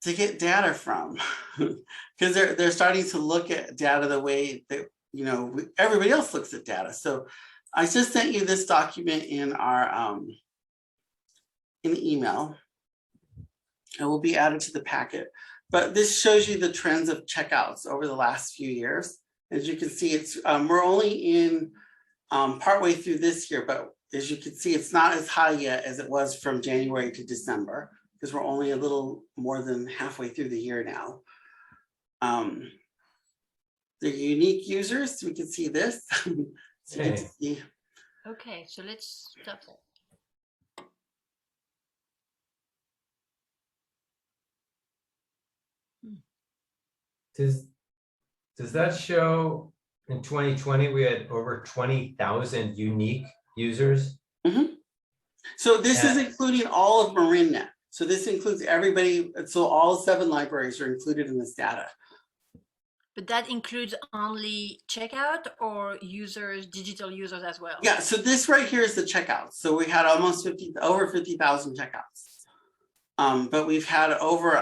get data from because they're starting to look at data the way that, you know, everybody else looks at data. So I just sent you this document in our in the email. It will be added to the packet, but this shows you the trends of checkouts over the last few years. As you can see, it's we're only in partway through this year, but as you can see, it's not as high yet as it was from January to December, because we're only a little more than halfway through the year now. The unique users, so we can see this. So you get to see. Okay, so let's stop there. Does that show in 2020 we had over 20,000 unique users? Mm-hmm. So this is including all of MarinNet. So this includes everybody. So all 7 libraries are included in this data. But that includes only checkout or users, digital users as well? Yeah, so this right here is the checkouts. So we had almost over 50,000 checkouts. But we've had over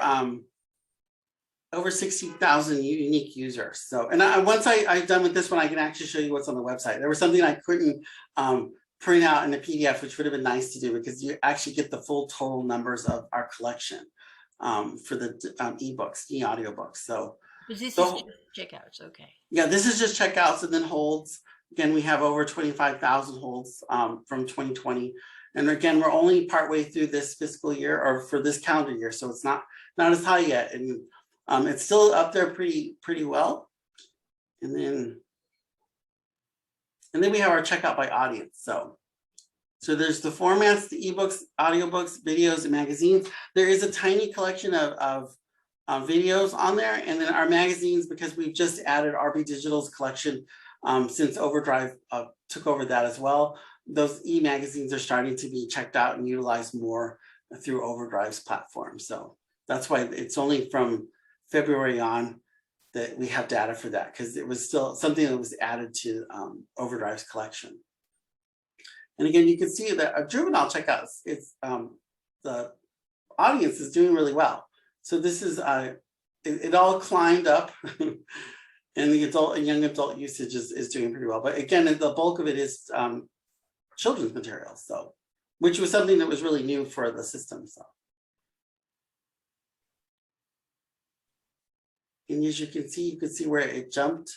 60,000 unique users. So, and once I'm done with this one, I can actually show you what's on the website. There was something I couldn't print out in a PDF, which would have been nice to do because you actually get the full total numbers of our collection for the ebooks, e-audiobooks. So, but this is just checkouts, okay. Yeah, this is just checkouts and then holds. Again, we have over 25,000 holds from 2020. And again, we're only partway through this fiscal year or for this calendar year. So it's not as high yet. And it's still up there pretty well. And then we have our checkout by audience. So there's the formats, the ebooks, audiobooks, videos, and magazines. There is a tiny collection of videos on there. And then our magazines, because we've just added RB Digital's collection since Overdrive took over that as well. Those e-magazines are starting to be checked out and utilized more through Overdrive's platform. So that's why it's only from February on that we have data for that, because it was still something that was added to Overdrive's collection. And again, you can see that a juvenile checkouts, it's the audience is doing really well. So this is it all climbed up. And the adult and young adult usage is doing pretty well. But again, the bulk of it is children's material, so which was something that was really new for the system. So, and as you can see where it jumped.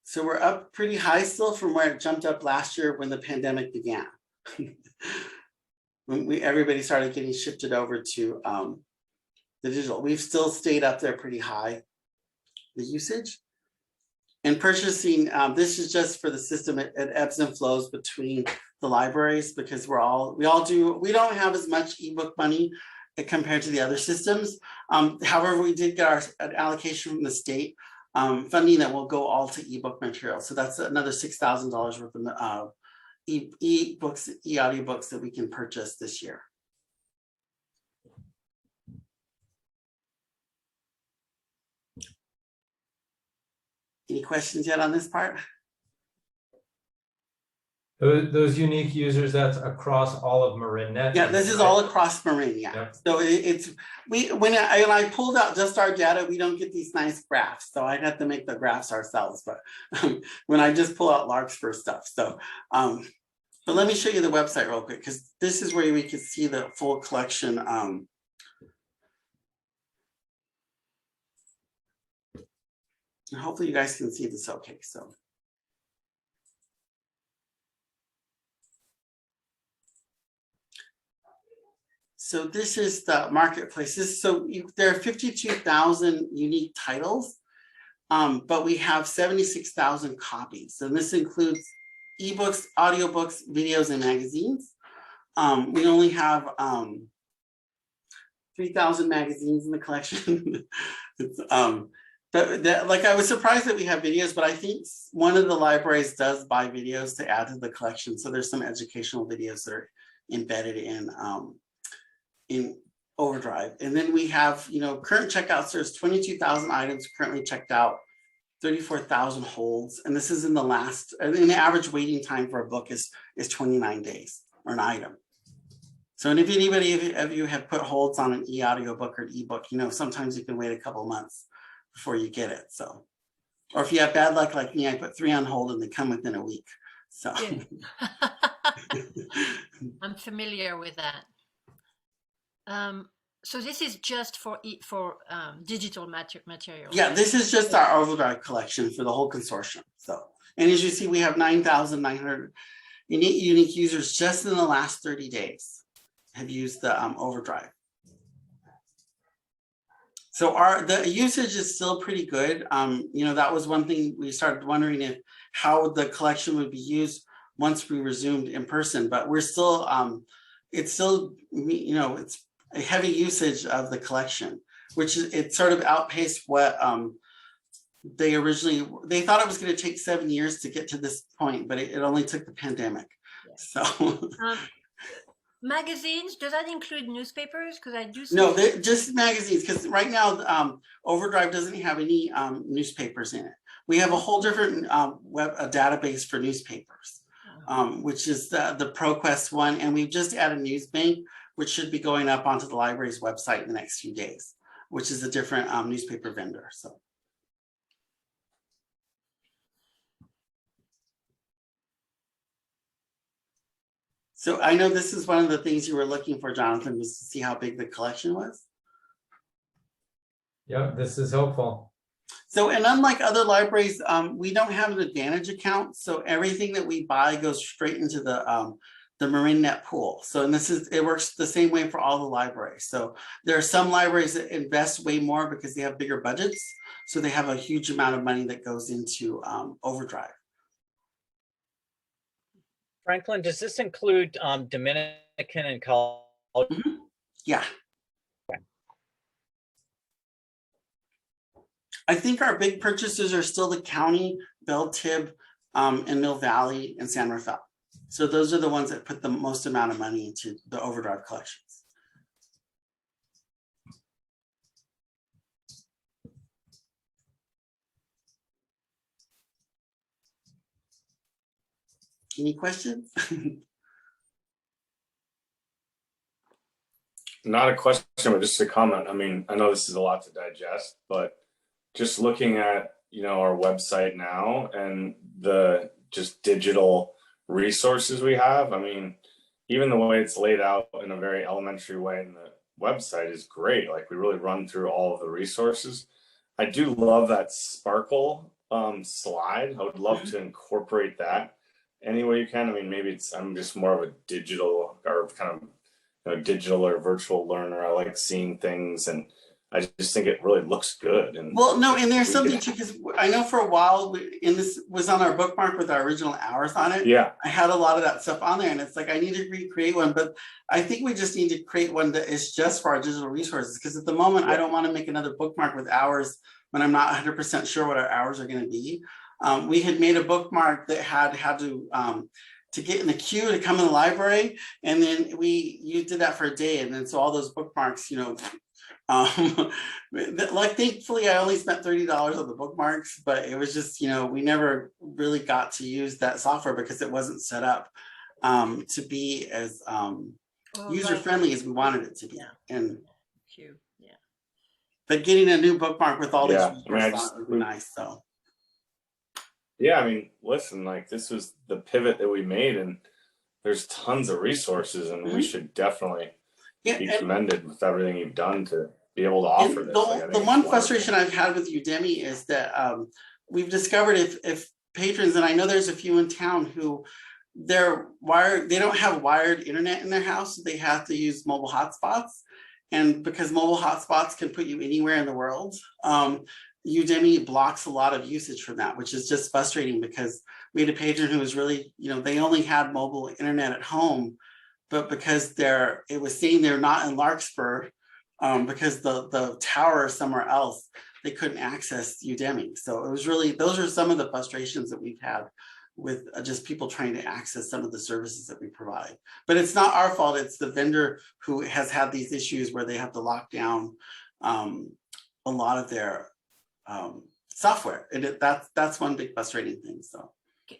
So we're up pretty high still from where it jumped up last year when the pandemic began. When everybody started getting shifted over to the digital. We've still stayed up there pretty high, the usage. And purchasing, this is just for the system. It ebbs and flows between the libraries because we don't have as much ebook money compared to the other systems. However, we did get an allocation from the state funding that will go all to ebook material. So that's another $6,000 worth of e-books, e-audiobooks that we can purchase this year. Any questions yet on this part? Those unique users, that's across all of MarinNet? Yeah, this is all across Marin, yeah. Yep. So when I pulled out just our data, we don't get these nice graphs. So I'd have to make the graphs ourselves, but when I just pull out Larkspur stuff. So, but let me show you the website real quick, because this is where we can see the full collection. And hopefully you guys can see this okay, So this is the marketplace. There are 52,000 unique titles, but we have 76,000 copies. And this includes ebooks, audiobooks, videos, and magazines. We only have 3,000 magazines in the collection. Like I was surprised that we have videos, but I think one of the libraries does buy videos to add to the collection. So there's some educational videos that are embedded in Overdrive. And then we have, current checkouts. There's 22,000 items currently checked out, 34,000 holds. And this is in the average waiting time for a book is 29 days or an item. So, and if anybody of you have put holds on an e-audiobook or an ebook, sometimes you can wait a couple months before you get it. So, or if you have bad luck like me, I put 3 on hold and they come within a week. So I'm familiar with that. So this is just for digital material. Yeah, this is just our Overdrive collection for the whole consortium. So, and as you see, we have 9,900 unique users just in the last 30 days have used the Overdrive. So the usage is still pretty good. That was one thing we started wondering how the collection would be used once we resumed in person, but we're still, it's a heavy usage of the collection, which it sort of outpaced what they thought it was going to take 7 years to get to this point, but it only took the pandemic. Yeah. So. Magazines, does that include newspapers? Because I do see. No, just magazines, because right now Overdrive doesn't have any newspapers in it. We have a whole different a database for newspapers, which is the ProQuest one, and we've just added Newsbank, which should be going up onto the library's website in the next few days, which is a different newspaper vendor. So I know this is one of the things you were looking for, Jonathan, was to see how big the collection was. Yep, this is helpful. So, and unlike other libraries, we don't have an Advantage account. So everything that we buy goes straight into the MarinNet pool. So, and it works the same way for all the libraries. So there are some libraries that invest way more because they have bigger budgets. So they have a huge amount of money that goes into Overdrive. Franklin, does this include Dominican and college? Mm-hmm. Yeah. Okay. I think our big purchases are still the county, Bell Tib, and Mill Valley and San Rafael. So those are the ones that put the most amount of money into the Overdrive collections. Any questions? not a question, but just a comment. I mean, I know this is a lot to digest, but just looking at, our website now and the just digital resources we have. I mean, even the way it's laid out in a very elementary way in the website is great. Like, we really run through all of the resources. I do love that sparkle slide. I would love to incorporate that any way you can. I mean, maybe I'm just more of a digital or kind of digital or virtual learner. I like seeing things, and I just think it really looks good. And well, no, and there's something too, because I know for a while, and this was on our bookmark with our original hours on it. Yeah, I had a lot of that stuff on there, and it's like I need to recreate one, but I think we just need to create one that is just for our digital resources. Because at the moment, I don't want to make another bookmark with hours when I'm not 100% sure what our hours are going to be. We had made a bookmark that had to get in the queue to come in the library, and then you did that for a day, and then so all those bookmarks, like thankfully I only spent $30 on the bookmarks, but it was just, we never really got to use that software because it wasn't set up to be as user friendly as we wanted it to be. And but getting a new bookmark with all these resources would be nice. So yeah, I mean, listen, like, this was the pivot that we made, and there's tons of resources, and we should definitely be commended with everything you've done to be able to offer this. The one frustration I've had with Udemy is that we've discovered if patrons, and I know there's a few in town who they don't have wired internet in their house, so they have to use mobile hotspots. And because mobile hotspots can put you anywhere in the world, Udemy blocks a lot of usage from that, which is just frustrating because we had a patron who was really, they only had mobile internet at home, but because it was saying they're not in Larkspur, because the tower is somewhere else, they couldn't access Udemy. So it was really, those are some of the frustrations that we've had with just people trying to access some of the services that we provide. But it's not our fault, it's the vendor who has had these issues where they have to lock down a lot of their software. And that's one big frustrating thing. So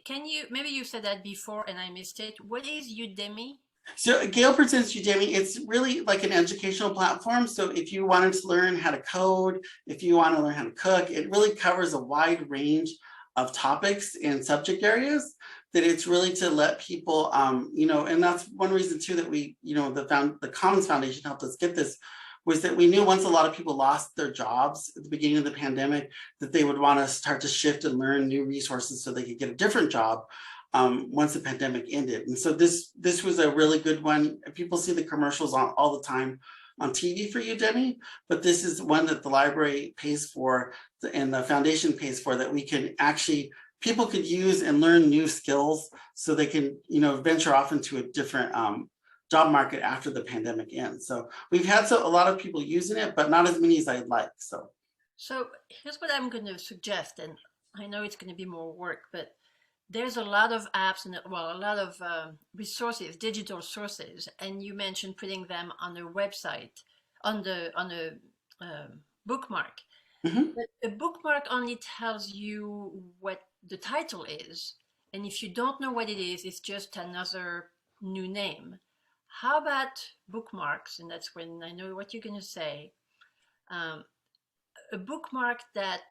can you, maybe you said that before and I missed it. What is Udemy? So Gail presents Udemy. It's really like an educational platform. So if you wanted to learn how to code, if you want to learn how to cook, it really covers a wide range of topics and subject areas that it's really to let people, and that's one reason too that we, the Commons Foundation helped us get this, was that we knew once a lot of people lost their jobs at the beginning of the pandemic, that they would want to start to shift and learn new resources so they could get a different job once the pandemic ended. And so this was a really good one. People see the commercials all the time on TV for Udemy, but this is one that the library pays for and the foundation pays for, that we can actually, people could use and learn new skills so they can, venture off into a different job market after the pandemic ends. So we've had a lot of people using it, but not as many as I'd like. So here's what I'm going to suggest, and I know it's going to be more work, but there's a lot of apps and a lot of resources, digital sources, and you mentioned putting them on a website, on a bookmark. But a bookmark only tells you what the title is, and if you don't know what it is, it's just another new name. How about bookmarks? And that's when I know what you're going to say. A bookmark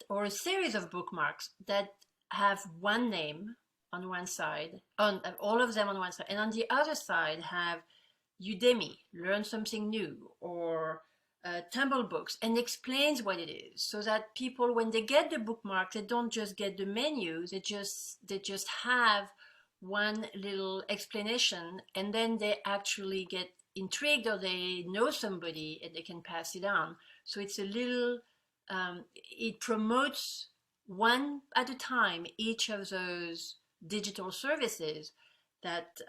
or a series of bookmarks that have one name on one side, on all of them on one side, and on the other side have Udemy, learn something new, or Tumble Books, and explains what it is, so that people, when they get the bookmark, they don't just get the menu, they just have one little explanation, and then they actually get intrigued, or they know somebody and they can pass it on. So it's a little, it promotes one at a time each of those digital services that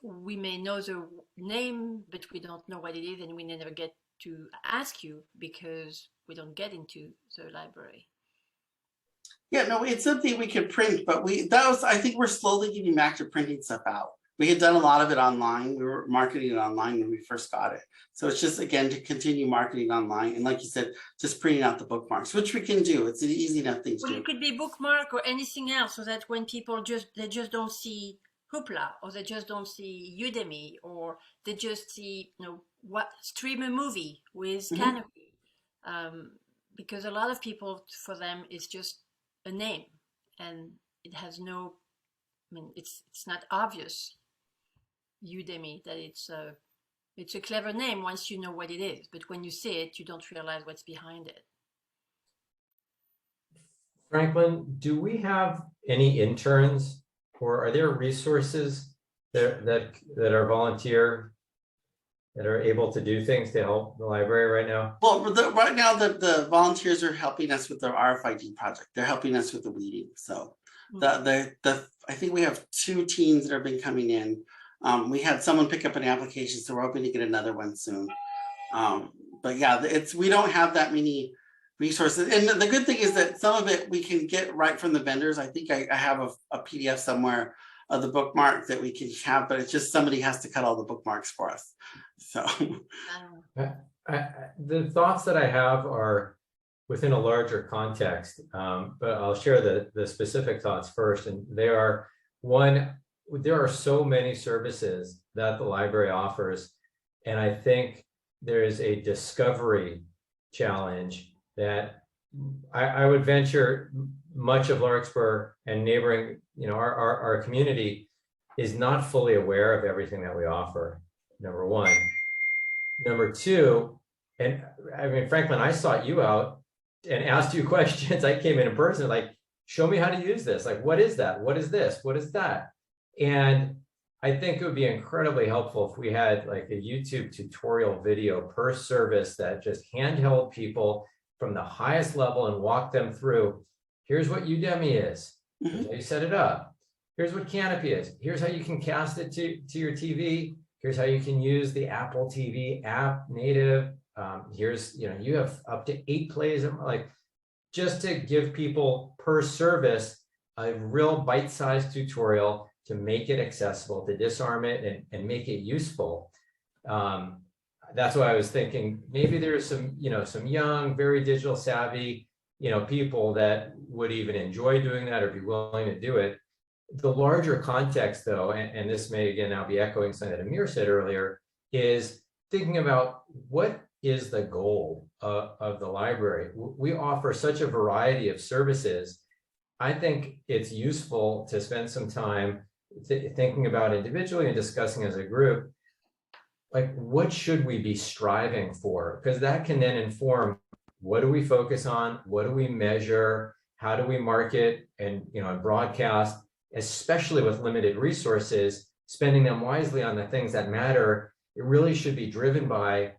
we may know the name, but we don't know what it is, and we never get to ask you because we don't get into the library. Yeah, no, it's something we could print, but I think we're slowly getting back to printing stuff out. We had done a lot of it online. We were marketing it online when we first got it. So it's just, again, to continue marketing online. And like you said, just printing out the bookmarks, which we can do. It's an easy enough thing to do. It could be bookmark or anything else, so that when people they just don't see Hoopla, or they just don't see Udemy, or they just see, what stream a movie with Canopy, because a lot of people, for them, it's just a name, and it has no. I mean, it's not obvious. Udemy, that it's a clever name once you know what it is, but when you see it, you don't realize what's behind it. Franklin, do we have any interns, or are there resources that are volunteer that are able to do things to help the library right now? Well, right now the volunteers are helping us with the RFID project. They're helping us with the weeding. So I think we have 2 teams that have been coming in. We had someone pick up an application, so we're hoping to get another one soon. But yeah, we don't have that many resources. And the good thing is that some of it we can get right from the vendors. I think I have a PDF somewhere of the bookmark that we can have, but it's just somebody has to cut all the bookmarks for us. So the thoughts that I have are within a larger context, but I'll share the specific thoughts first. And they are, one, there are so many services that the library offers, and I think there is a discovery challenge that I would venture much of Larkspur and neighboring, our community is not fully aware of everything that we offer, number one. Number two, and I mean, Franklin, I sought you out and asked you questions. I came in person, like, show me how to use this. Like, what is that? What is this? What is that? And I think it would be incredibly helpful if we had like a YouTube tutorial video per service that just handheld people from the highest level and walk them through. Here's what Udemy is. Here's how you set it up. Here's what Canopy is. Here's how you can cast it to your TV. Here's how you can use the Apple TV app native. Here's, you have up to 8 plays, like, just to give people per service a real bite-sized tutorial to make it accessible, to disarm it and make it useful. That's why I was thinking maybe there's some young, very digital savvy, people that would even enjoy doing that or be willing to do it. The larger context, though, and this may again now be echoing something that Amir said earlier, is thinking about what is the goal of the library. We offer such a variety of services. I think it's useful to spend some time thinking about individually and discussing as a group, like, what should we be striving for? Because that can then inform, what do we focus on? What do we measure? How do we market and broadcast, especially with limited resources, spending them wisely on the things that matter. It really should be driven by,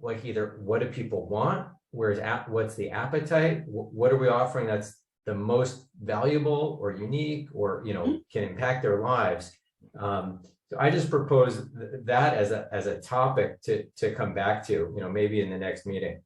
like, either what do people want? What's the appetite? What are we offering that's the most valuable or unique or can impact their lives? So I just propose that as a topic to come back to, maybe in the next meeting.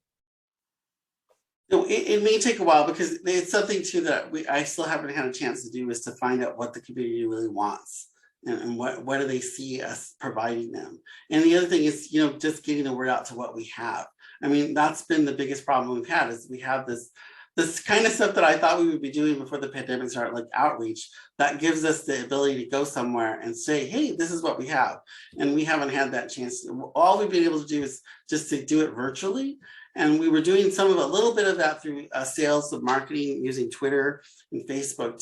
It may take a while because it's something too that I still haven't had a chance to do, is to find out what the community really wants and what do they see us providing them. And the other thing is, just getting the word out to what we have. I mean, that's been the biggest problem we've had, is we have this kind of stuff that I thought we would be doing before the pandemic started, like outreach, that gives us the ability to go somewhere and say, hey, this is what we have. And we haven't had that chance. All we've been able to do is just to do it virtually. And we were doing a little bit of that through sales of marketing, using Twitter and Facebook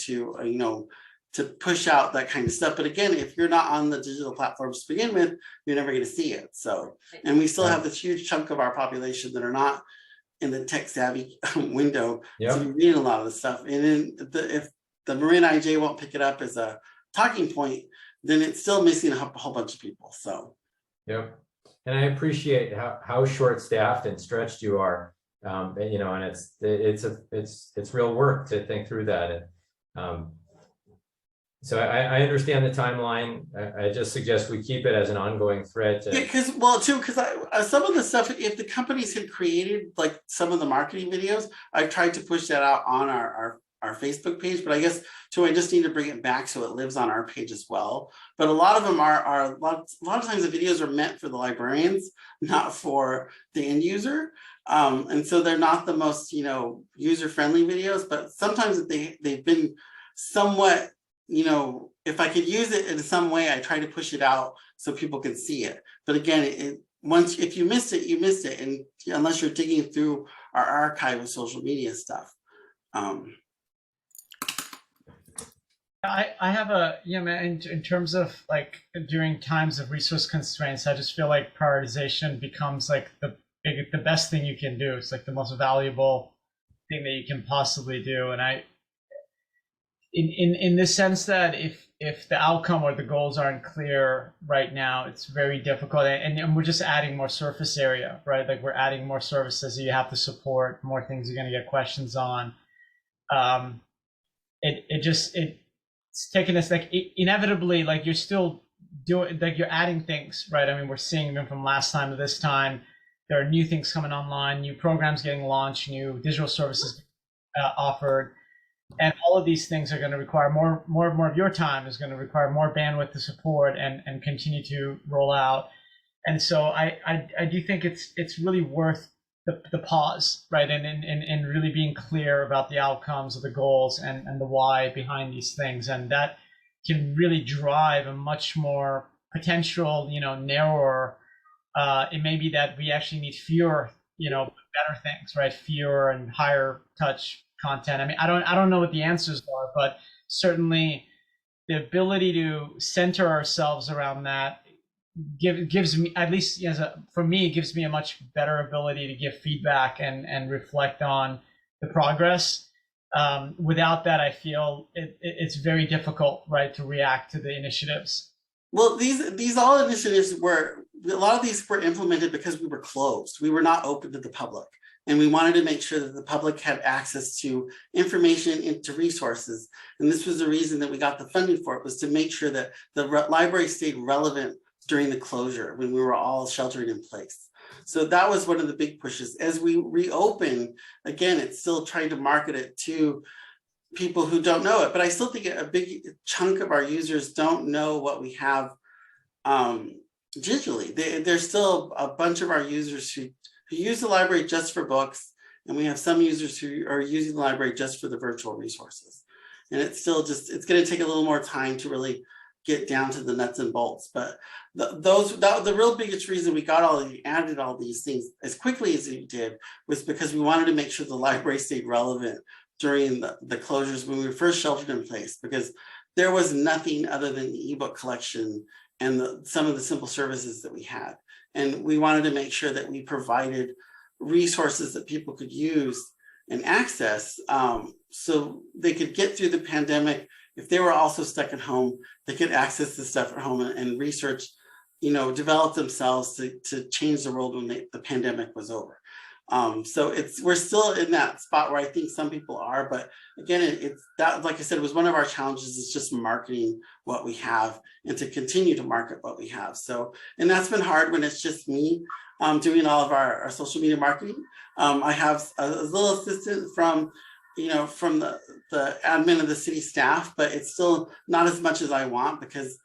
to push out that kind of stuff. But again, if you're not on the digital platforms to begin with, you're never going to see it. So, and we still have this huge chunk of our population that are not in the tech savvy window. Yep. So we're reading a lot of the stuff. And then if the Marin IJ won't pick it up as a talking point, then it's still missing a whole bunch of people. So, yep. And I appreciate how short-staffed and stretched you are, and it's real work to think through that. And so I understand the timeline. I just suggest we keep it as an ongoing thread. Because some of the stuff, if the companies had created like some of the marketing videos, I've tried to push that out on our Facebook page, but I guess I just need to bring it back so it lives on our page as well. But a lot of them are a lot of times the videos are meant for the librarians, not for the end user. And so they're not the most, user-friendly videos, but sometimes they've been somewhat, you know, if I could use it in some way, I try to push it out so people can see it. But again, once, if you missed it, you missed it. And unless you're digging through our archive of social media stuff. I have a, in terms of like during times of resource constraints, I just feel like prioritization becomes like the best thing you can do. It's like the most valuable thing that you can possibly do. And in the sense that if the outcome or the goals aren't clear right now, it's very difficult. And we're just adding more surface area, right? Like we're adding more services that you have to support, more things you're going to get questions on. It's taking us like inevitably, like you're still doing, like you're adding things, right? I mean, we're seeing them from last time to this time. There are new things coming online, new programs getting launched, new digital services offered. And all of these things are going to require more of your time, is going to require more bandwidth to support and continue to roll out. And so I do think it's really worth the pause, right? And really being clear about the outcomes of the goals and the why behind these things. And that can really drive a much more potential, narrower, it may be that we actually need fewer, better things, right? Fewer and higher touch content. I mean, I don't know what the answers are, but certainly the ability to center ourselves around that gives me, at least for me, it gives me a much better ability to give feedback and reflect on the progress. Without that, I feel it's very difficult, right, to react to the initiatives. Well, these all initiatives a lot of these were implemented because we were closed. We were not open to the public. And we wanted to make sure that the public had access to information, into resources. And this was the reason that we got the funding for it, was to make sure that the library stayed relevant during the closure when we were all sheltering in place. So that was one of the big pushes. As we reopen, again, it's still trying to market it to people who don't know it, but I still think a big chunk of our users don't know what we have digitally. There's still a bunch of our users who use the library just for books, and we have some users who are using the library just for the virtual resources. And it's still it's going to take a little more time to really get down to the nuts and bolts. But the real biggest reason we added all these things as quickly as we did was because we wanted to make sure the library stayed relevant during the closures when we were first sheltered in place, because there was nothing other than the ebook collection and some of the simple services that we had. And we wanted to make sure that we provided resources that people could use and access so they could get through the pandemic. If they were also stuck at home, they could access the stuff at home and research, develop themselves to change the world when the pandemic was over. So we're still in that spot where I think some people are, but again, it's that, like I said, it was one of our challenges, is just marketing what we have and to continue to market what we have. So, and that's been hard when it's just me doing all of our social media marketing. I have a little assistant from the admin of the city staff, but it's still not as much as I want, because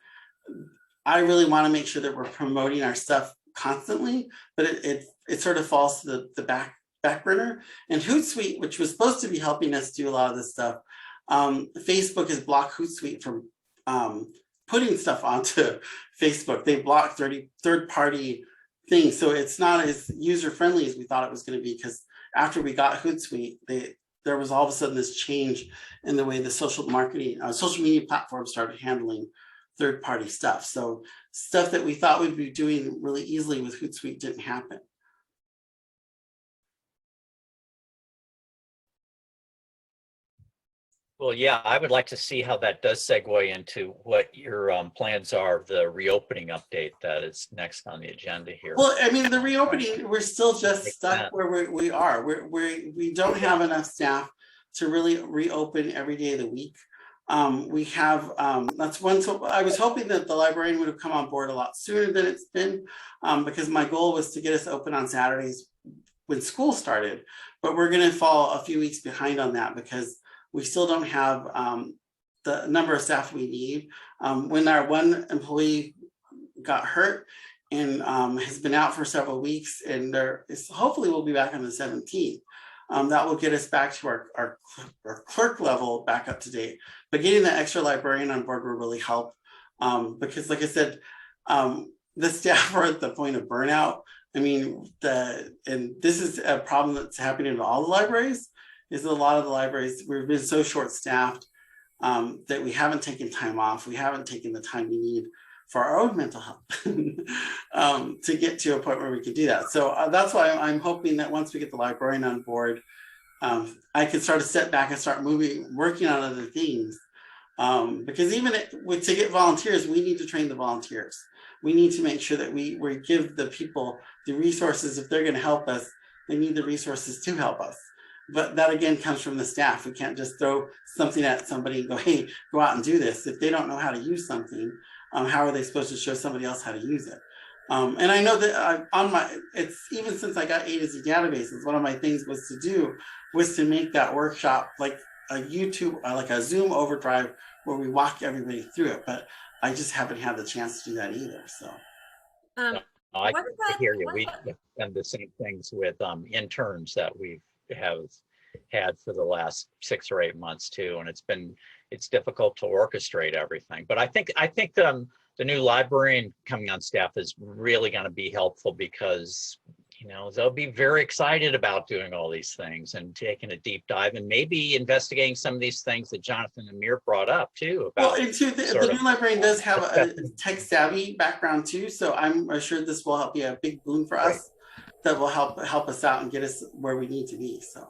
I really want to make sure that we're promoting our stuff constantly, but it sort of falls to the back burner. And Hootsuite, which was supposed to be helping us do a lot of this stuff, Facebook has blocked Hootsuite from putting stuff onto Facebook. They blocked third-party things, so it's not as user-friendly as we thought it was going to be, because after we got Hootsuite, there was all of a sudden this change in the way the social media platforms started handling third-party stuff. So stuff that we thought we'd be doing really easily with Hootsuite didn't happen. Well, yeah, I would like to see how that does segue into what your plans are, the reopening update that is next on the agenda here. Well, I mean, the reopening, we're still just stuck where we are. We don't have enough staff to really reopen every day of the week. We have, that's one, so I was hoping that the librarian would have come on board a lot sooner than it's been, because my goal was to get us open on Saturdays when school started, but we're going to fall a few weeks behind on that because we still don't have the number of staff we need. When our one employee got hurt and has been out for several weeks, and hopefully we'll be back on the 17th. That will get us back to our clerk level back up to date. But getting the extra librarian on board will really help, because like I said, the staff are at the point of burnout. I mean, and this is a problem that's happening in all the libraries, is a lot of the libraries, we've been so short-staffed that we haven't taken time off. We haven't taken the time we need for our own mental health to get to a point where we can do that. So that's why I'm hoping that once we get the librarian on board, I can start to step back and start working on other things. Because even to get volunteers, we need to train the volunteers. We need to make sure that we give the people the resources. If they're going to help us, they need the resources to help us. But that again comes from the staff. We can't just throw something at somebody and go, hey, go out and do this. If they don't know how to use something, how are they supposed to show somebody else how to use it? And I know that it's even since I got A to Z databases, one of my things was to make that workshop like a YouTube, like a Zoom overdrive where we walk everybody through it. But I just haven't had the chance to do that either. So. I hear you. We've done the same things with interns that we have had for the last 6 or 8 months too, and it's difficult to orchestrate everything. But I think the new librarian coming on staff is really going to be helpful, because they'll be very excited about doing all these things and taking a deep dive and maybe investigating some of these things that Jonathan and Amir brought up too. About the new librarian does have a tech savvy background too, so I'm assured this will be a big boon for us. That will help us out and get us where we need to be. So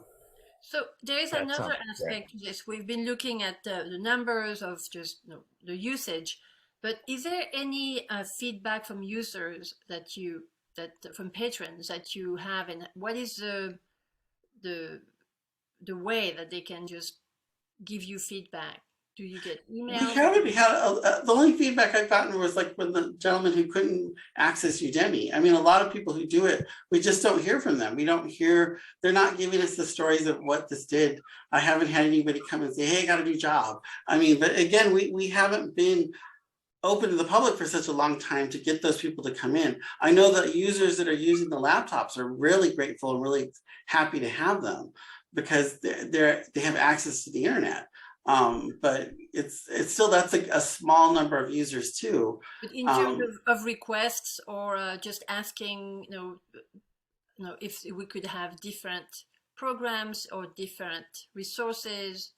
there is another aspect to this. We've been looking at the numbers of just the usage, but is there any feedback from users from patrons that you have, and what is the way that they can just give you feedback? Do you get emails? We haven't had the only feedback I've gotten was like when the gentleman who couldn't access Udemy. I mean, a lot of people who do it, we just don't hear from them. We don't hear, they're not giving us the stories of what this did. I haven't had anybody come and say, hey, I got a new job. I mean, but again, we haven't been open to the public for such a long time to get those people to come in. I know that users that are using the laptops are really grateful and really happy to have them, because they have access to the internet. But it's still, that's a small number of users too. But in terms of requests, or just asking, if we could have different programs or different resources.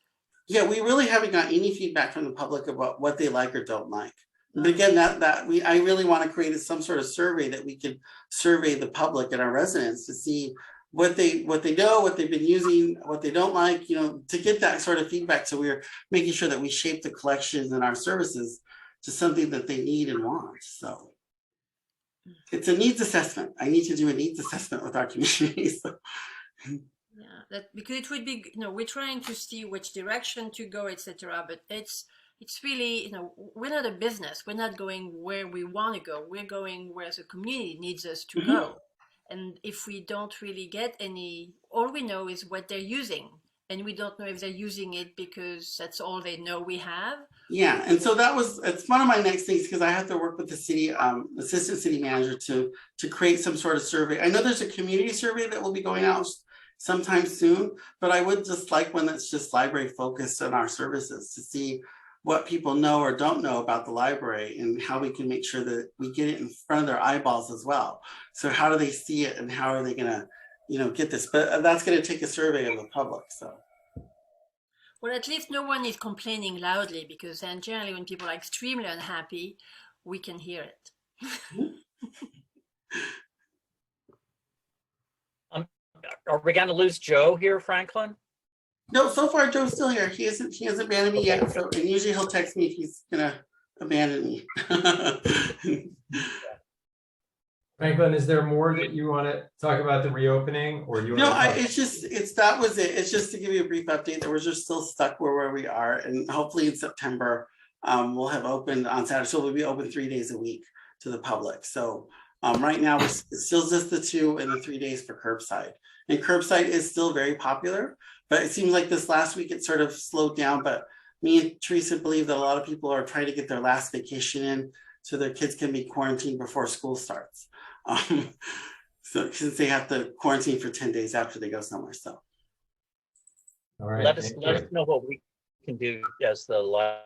Yeah, we really haven't got any feedback from the public about what they like or don't like. But again, I really want to create some sort of survey that we can survey the public and our residents to see what they know, what they've been using, what they don't like, to get that sort of feedback. So we're making sure that we shape the collections and our services to something that they need and want. So it's a needs assessment. I need to do a needs assessment with our community. So. Yeah, because it would be, we're trying to see which direction to go, etc. But it's really, we're not a business. We're not going where we want to go. We're going where the community needs us to go. And if we don't really get any, all we know is what they're using. And we don't know if they're using it because that's all they know we have. Yeah, and so it's one of my next things, because I have to work with the city, assistant city manager to create some sort of survey. I know there's a community survey that will be going out sometime soon, but I would just like one that's just library focused on our services, to see what people know or don't know about the library and how we can make sure that we get it in front of their eyeballs as well. So how do they see it, and how are they going to, get this? But that's going to take a survey of the public. So. Well, at least no one is complaining loudly, because then generally when people are extremely unhappy, we can hear it. Are we going to lose Joe here, Franklin? No, so far Joe's still here. He hasn't abandoned me yet. So, and usually he'll text me if he's gonna abandon me. Franklin, is there more that you want to talk about the reopening, or do you? No, that was it. It's just to give you a brief update that we're just still stuck where we are, and hopefully in September we'll have opened on Saturday. So we'll be open 3 days a week to the public. So right now it's still just the 2 and the 3 days for curbside, and curbside is still very popular. But it seems like this last week it sort of slowed down. But me and Teresa believe that a lot of people are trying to get their last vacation in so their kids can be quarantined before school starts. So since they have to quarantine for 10 days after they go somewhere. So All right. Let us thank you. know what we can do as the live,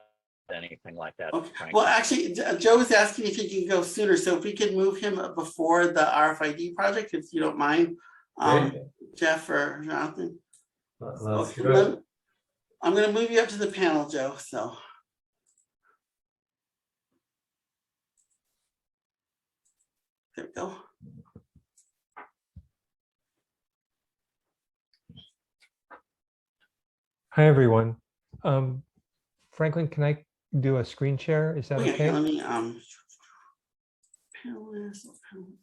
anything like that. Okay. Frank. Well, actually, Joe was asking if he can go sooner, so if we could move him before the RFID project, if you don't mind, Great. Jeff or Jonathan. Let's Okay, do it. I'm going to move you up to the panel, Joe. So. There we go. Hi, everyone. Franklin, can I do a screen share? Is that okay? Let me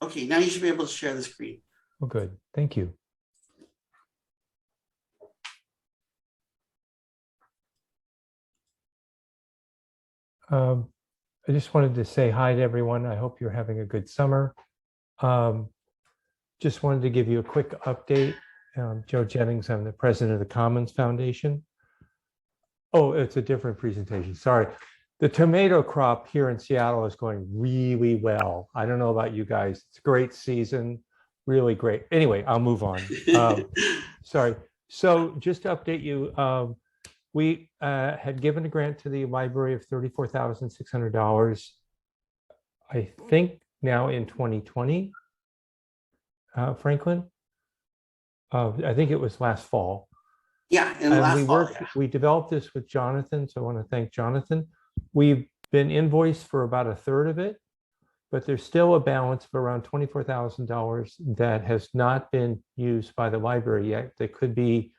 okay, now you should be able to share the screen. Oh, good. Thank you. I just wanted to say hi to everyone. I hope you're having a good summer. Just wanted to give you a quick update. Joe Jennings, I'm the president of the Commons Foundation. Oh, it's a different presentation. Sorry. The tomato crop here in Seattle is going really well. I don't know about you guys. It's a great season, really great. Anyway, I'll move on. Sorry. So just to update you, we had given a grant to the library of $34,600, I think now in 2020, Franklin. I think it was last fall. Yeah, in the last fall. We developed this with Jonathan, so I want to thank Jonathan. We've been invoiced for about a third of it, but there's still a balance of around $24,000 that has not been used by the library yet. That could be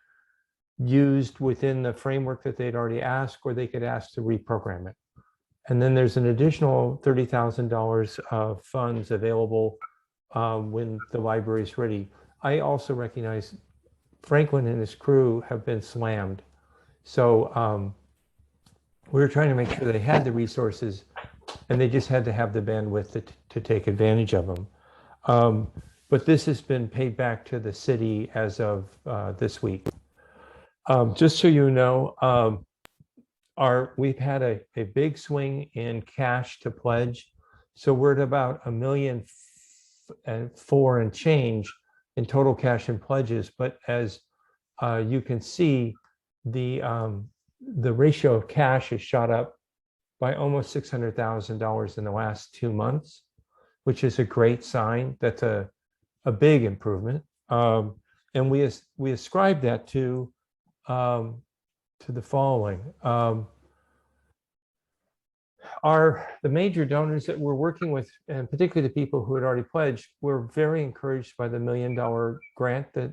used within the framework that they'd already asked, or they could ask to reprogram it. And then there's an additional $30,000 of funds available when the library is ready. I also recognize Franklin and his crew have been slammed. So we were trying to make sure they had the resources, and they just had to have the bandwidth to take advantage of them. But this has been paid back to the city as of this week. Just so you know, we've had a big swing in cash to pledge. So we're at about $1.4 million and change in total cash and pledges. But as you can see, the ratio of cash has shot up by almost $600,000 in the last 2 months, which is a great sign. That's a big improvement. And we ascribe that to the following. The major donors that we're working with, and particularly the people who had already pledged, were very encouraged by the $1 million grant that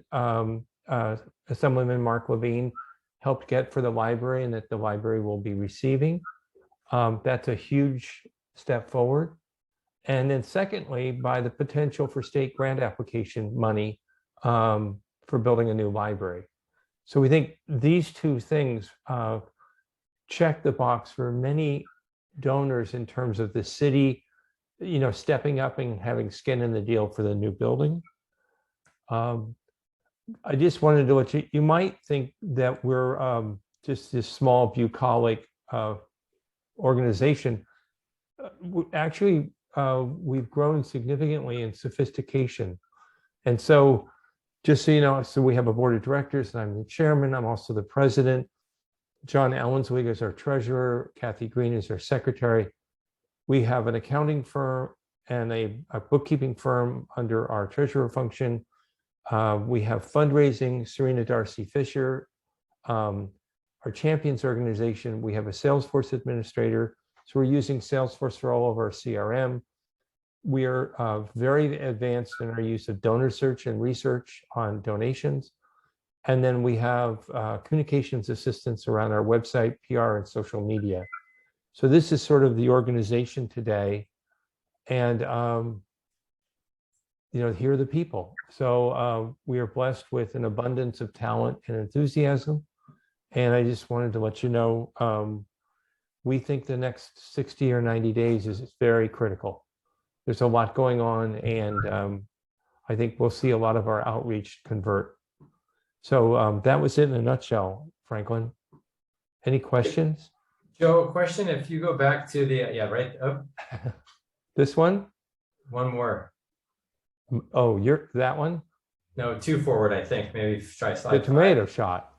Assemblyman Mark Levine helped get for the library and that the library will be receiving. That's a huge step forward. And then secondly, by the potential for state grant application money for building a new library. So we think these two things check the box for many donors in terms of the city, stepping up and having skin in the deal for the new building. I just wanted to let you might think that we're just this small bucolic organization. Actually, we've grown significantly in sophistication. And so just so you know, so we have a board of directors, and I'm the chairman. I'm also the president. John Ellenswig is our treasurer. Kathy Green is our secretary. We have an accounting firm and a bookkeeping firm under our treasurer function. We have fundraising, Serena Darcy Fisher, our champions organization. We have a Salesforce administrator. So we're using Salesforce for all of our CRM. We are very advanced in our use of donor search and research on donations. And then we have communications assistance around our website, PR, and social media. So this is sort of the organization today. And here are the people. So we are blessed with an abundance of talent and enthusiasm. And I just wanted to let you know, we think the next 60 or 90 days is very critical. There's a lot going on, and I think we'll see a lot of our outreach convert. So that was it in a nutshell, Franklin. Any questions? Joe, a question. If you go back to the, right. Oh. This one? One more. Oh, you're that one? No, 2 forward, I think. Maybe try slide the tomato 5. shot.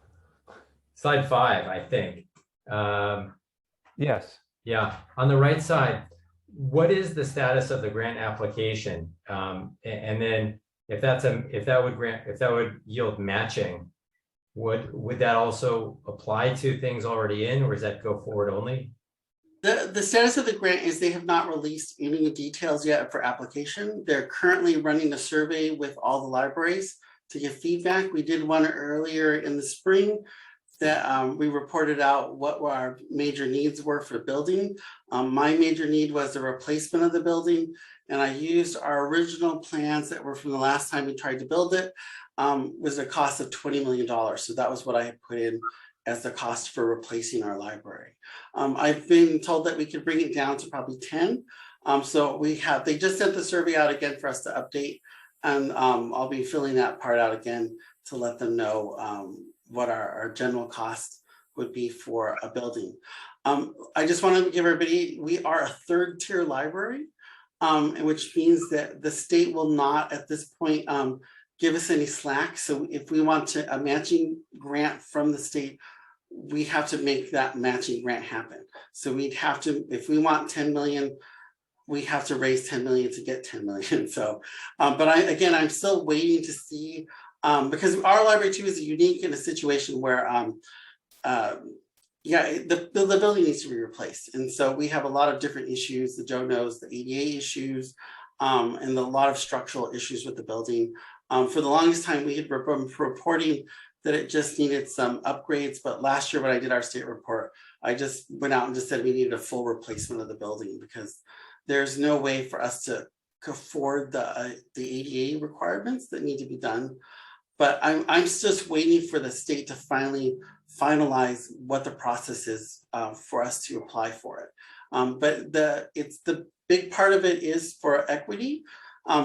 slide 5, I think. Yes. Yeah, on the right side, what is the status of the grant application? And then if that would yield matching, would that also apply to things already in, or does that go forward only? The status of the grant is they have not released any details yet for application. They're currently running a survey with all the libraries to give feedback. We did one earlier in the spring that we reported out what our major needs were for building. My major need was the replacement of the building, and I used our original plans that were from the last time we tried to build it, was a cost of $20 million. So that was what I had put in as the cost for replacing our library. I've been told that we could bring it down to probably 10. So they just sent the survey out again for us to update, and I'll be filling that part out again to let them know what our general cost would be for a building. I just want to give everybody, we are a 3rd tier library, which means that the state will not at this point give us any slack. So if we want a matching grant from the state, we have to make that matching grant happen. So we'd have to, if we want 10 million, we have to raise 10 million to get 10 million. So, but I'm still waiting to see, because our library too is unique in a situation where, the building needs to be replaced. And so we have a lot of different issues that Joe knows, the ADA issues, and a lot of structural issues with the building. For the longest time, we had been reporting that it just needed some upgrades. But last year when I did our state report, I just went out and just said we needed a full replacement of the building because there's no way for us to afford the ADA requirements that need to be done. But I'm just waiting for the state to finally finalize what the process is for us to apply for it. But the big part of it is for equity.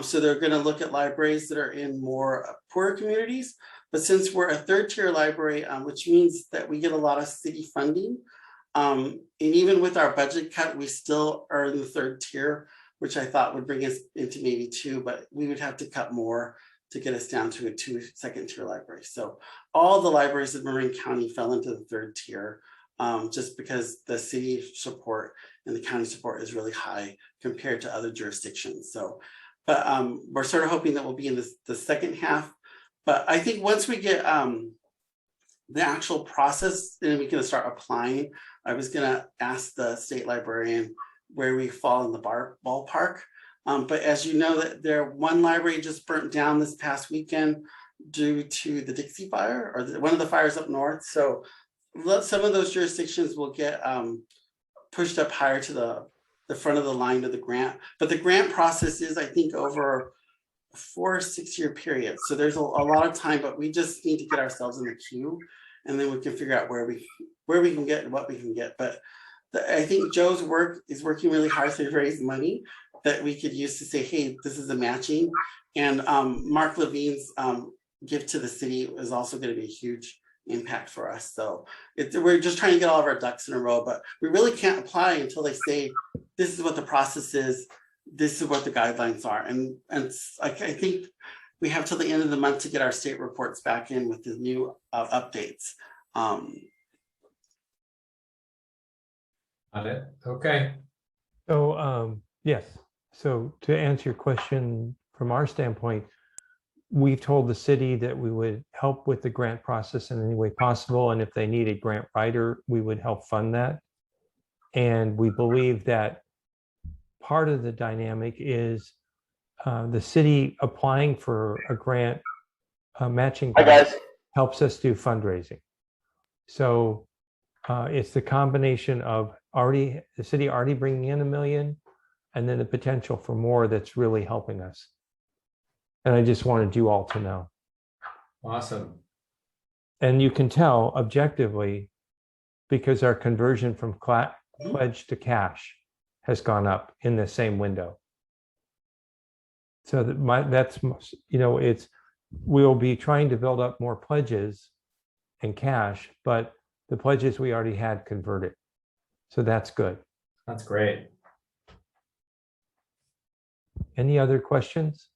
So they're going to look at libraries that are in more poorer communities. But since we're a 3rd tier library, which means that we get a lot of city funding, and even with our budget cut, we still are in the 3rd tier, which I thought would bring us into maybe 2, but we would have to cut more to get us down to a 2nd tier library. So all the libraries in Marin County fell into the 3rd tier, just because the city support and the county support is really high compared to other jurisdictions. So, but we're sort of hoping that we'll be in the second half. But I think once we get the actual process, then we can start applying. I was gonna ask the state librarian where we fall in the ballpark. But as you know, that one library just burnt down this past weekend due to the Dixie fire, or one of the fires up north. So some of those jurisdictions will get pushed up higher to the front of the line of the grant. But the grant process is, I think, over a 4 or 6 year period. So there's a lot of time, but we just need to get ourselves in the queue, and then we can figure out where we can get and what we can get. But I think Joe's work is working really hard to raise money that we could use to say, hey, this is a matching. And Mark Levine's gift to the city is also going to be a huge impact for us. So we're just trying to get all of our ducks in a row, but we really can't apply until they say, this is what the process is, this is what the guidelines are. And I think we have till the end of the month to get our state reports back in with the new updates. Got it. Okay. So yes. So to answer your question from our standpoint, we've told the city that we would help with the grant process in any way possible. And if they need a grant writer, we would help fund that. And we believe that part of the dynamic is the city applying for a grant, matching grant, helps us do fundraising. So it's the combination of the city already bringing in $1 million, and then the potential for more that's really helping us. And I just wanted you all to know. Awesome. And you can tell objectively because our conversion from pledge to cash has gone up in the same window. So we'll be trying to build up more pledges and cash, but the pledges we already had converted. So that's good. That's great. Any other questions?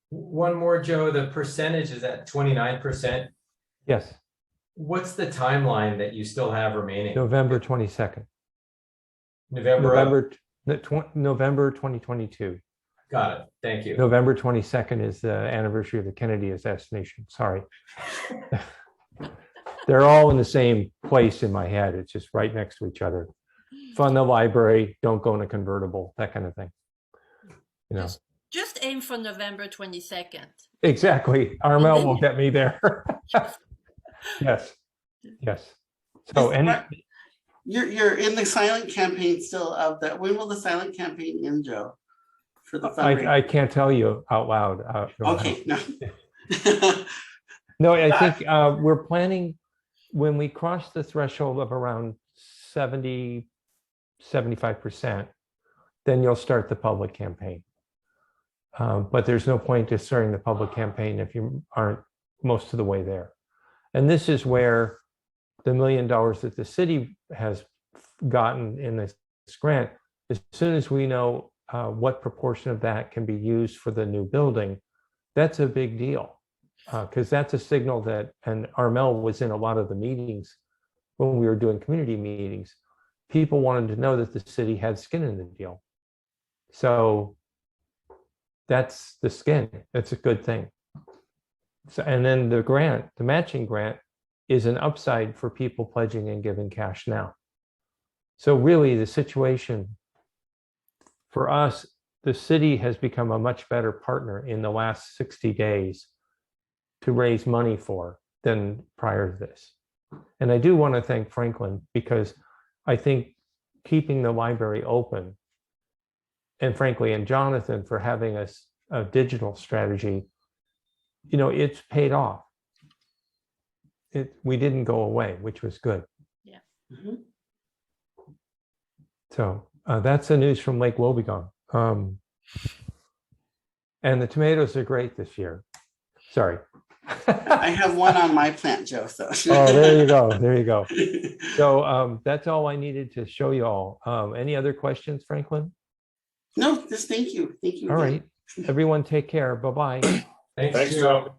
One more, Joe. The percentage is at 29%. Yes. what's the timeline that you still have remaining? November 22nd. November. November 2022. Got it. Thank you. November 22nd is the anniversary of the Kennedy assassination. Sorry. They're all in the same place in my head. It's just right next to each other. Fund the library, don't go in a convertible, that kind of thing. You know. Just aim for November 22nd. Exactly. Armel will get me there. Yes. Yes. So you're in the silent campaign still of that. When will the silent campaign end, Joe? For the I can't tell you out loud. Okay. No. No, I think we're planning when we cross the threshold of around 75%, then you'll start the public campaign. But there's no point to starting the public campaign if you aren't most of the way there. And this is where the $1 million that the city has gotten in this grant, as soon as we know what proportion of that can be used for the new building, that's a big deal. Because that's a signal that, and Armel was in a lot of the meetings when we were doing community meetings, people wanted to know that the city had skin in the deal. So that's the skin. That's a good thing. So, and then the grant, the matching grant, is an upside for people pledging and giving cash now. So really the situation for us, the city has become a much better partner in the last 60 days to raise money for than prior to this. And I do want to thank Franklin, because I think keeping the library open, and frankly, and Jonathan for having a digital strategy, you know, it's paid off. We didn't go away, which was good. Yeah. Mm-hmm. So that's the news from Lake Wobegon. And the tomatoes are great this year. Sorry. I have one on my plant, Joe. So. Oh, there you go. There you go. So that's all I needed to show you all. Any other questions, Franklin? No, just thank you. Thank you. All right. Everyone take care. Bye-bye. Thanks, Joe.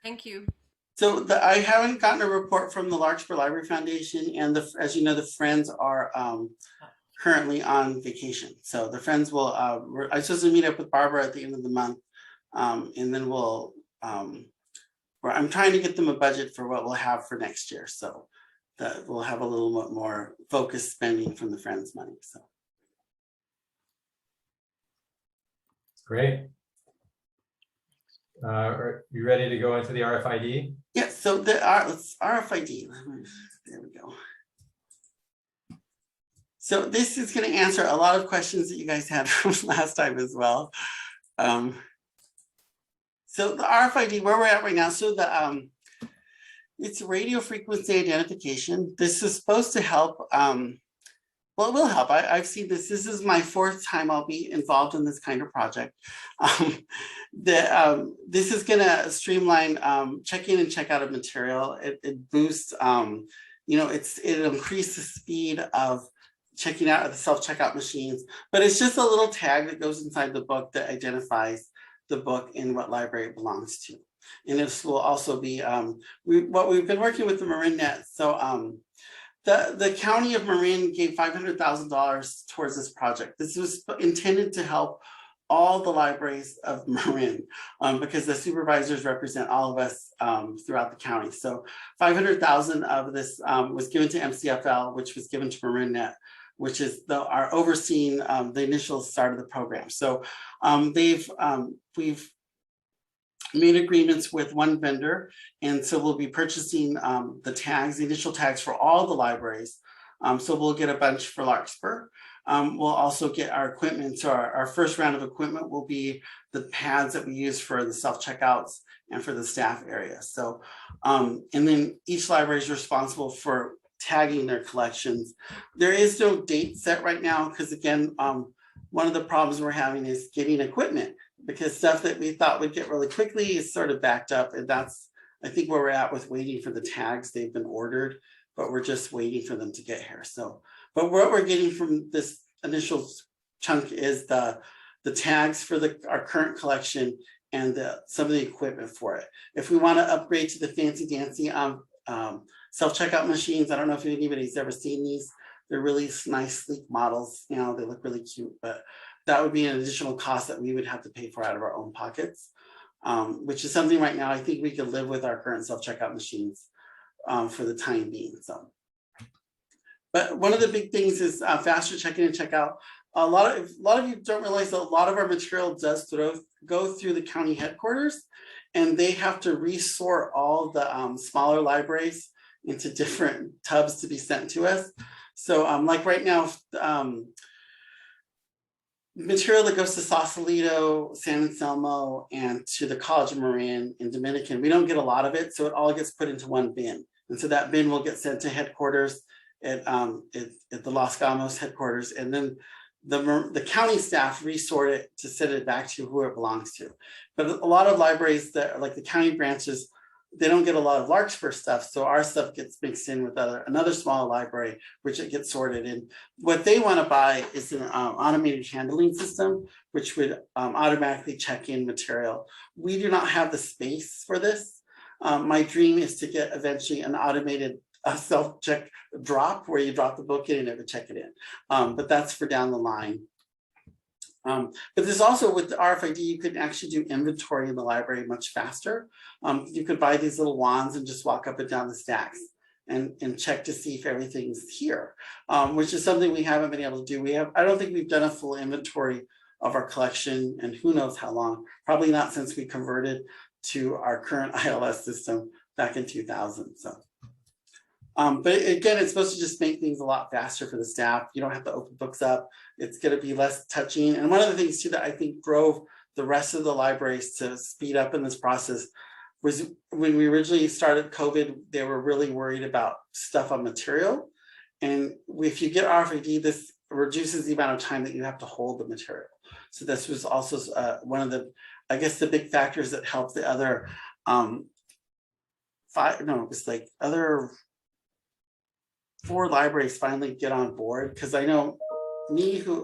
Thank you. So I haven't gotten a report from the Larkspur Library Foundation, and as you know, the Friends are currently on vacation. So the Friends will, I'm supposed to meet up with Barbara at the end of the month, and then we'll, I'm trying to get them a budget for what we'll have for next year. So that we'll have a little bit more focused spending from the Friends money. So. Great. Are you ready to go into the RFID? Yeah, so the RFID, there we go. So this is going to answer a lot of questions that you guys had from last time as well. So the RFID, where we're at right now, so the it's radio frequency identification. This is supposed to help. Well, it will help. I've seen this. This is my 4th time I'll be involved in this kind of project. This is going to streamline check-in and check-out of material. It boosts, you know, it increases the speed of checking out of the self-checkout machines. But it's just a little tag that goes inside the book that identifies the book and what library it belongs to. And this will also be what we've been working with the MarinNet. So the county of Marin gave $500,000 towards this project. This was intended to help all the libraries of Marin because the supervisors represent all of us throughout the county. So $500,000 of this was given to MCFL, which was given to MarinNet, which is our overseeing the initial start of the program. So we've made agreements with one vendor, and so we'll be purchasing the tags, the initial tags for all the libraries. So we'll get a bunch for Larkspur. We'll also get our equipment. So our first round of equipment will be the pads that we use for the self-checkouts and for the staff area. So, and then each library is responsible for tagging their collections. There is no date set right now because, again, one of the problems we're having is getting equipment, because stuff that we thought would get really quickly is sort of backed up. And that's, I think, where we're at with waiting for the tags. They've been ordered, but we're just waiting for them to get here. So, but what we're getting from this initial chunk is the tags for our current collection and some of the equipment for it. If we want to upgrade to the fancy dancy self-checkout machines. I don't know if anybody's ever seen these. They're really nice, sleek models. You know, they look really cute, but that would be an additional cost that we would have to pay for out of our own pockets, which is something right now I think we could live with our current self-checkout machines for the time being. So, but one of the big things is faster check-in and check-out. A lot of you don't realize that a lot of our material does go through the county headquarters, and they have to resort all the smaller libraries into different tubs to be sent to us. So like right now, material that goes to Sausalito, San Anselmo, and to the College of Marin in Dominican, we don't get a lot of it, so it all gets put into one bin. And so that bin will get sent to headquarters at the Los Gatos headquarters, and then the county staff resort it to send it back to who it belongs to. But a lot of libraries that are like the county branches, they don't get a lot of Larkspur stuff, so our stuff gets mixed in with another small library, which it gets sorted in. What they want to buy is an automated handling system, which would automatically check in material. We do not have the space for this. My dream is to get eventually an automated self-check drop where you drop the book in and it would check it in. But that's for down the line. But there's also, with the RFID, you could actually do inventory in the library much faster. You could buy these little wands and just walk up and down the stacks and check to see if everything's here, which is something we haven't been able to do. I don't think we've done a full inventory of our collection, and who knows how long, probably not since we converted to our current ILS system back in 2000. So. But again, it's supposed to just make things a lot faster for the staff. You don't have to open books up. It's going to be less touching. And one of the things too that I think drove the rest of the libraries to speed up in this process was when we originally started COVID, they were really worried about stuff on material. And if you get RFID, this reduces the amount of time that you have to hold the material. So this was also one of the, I guess, the big factors that helped the other four libraries finally get on board, because I know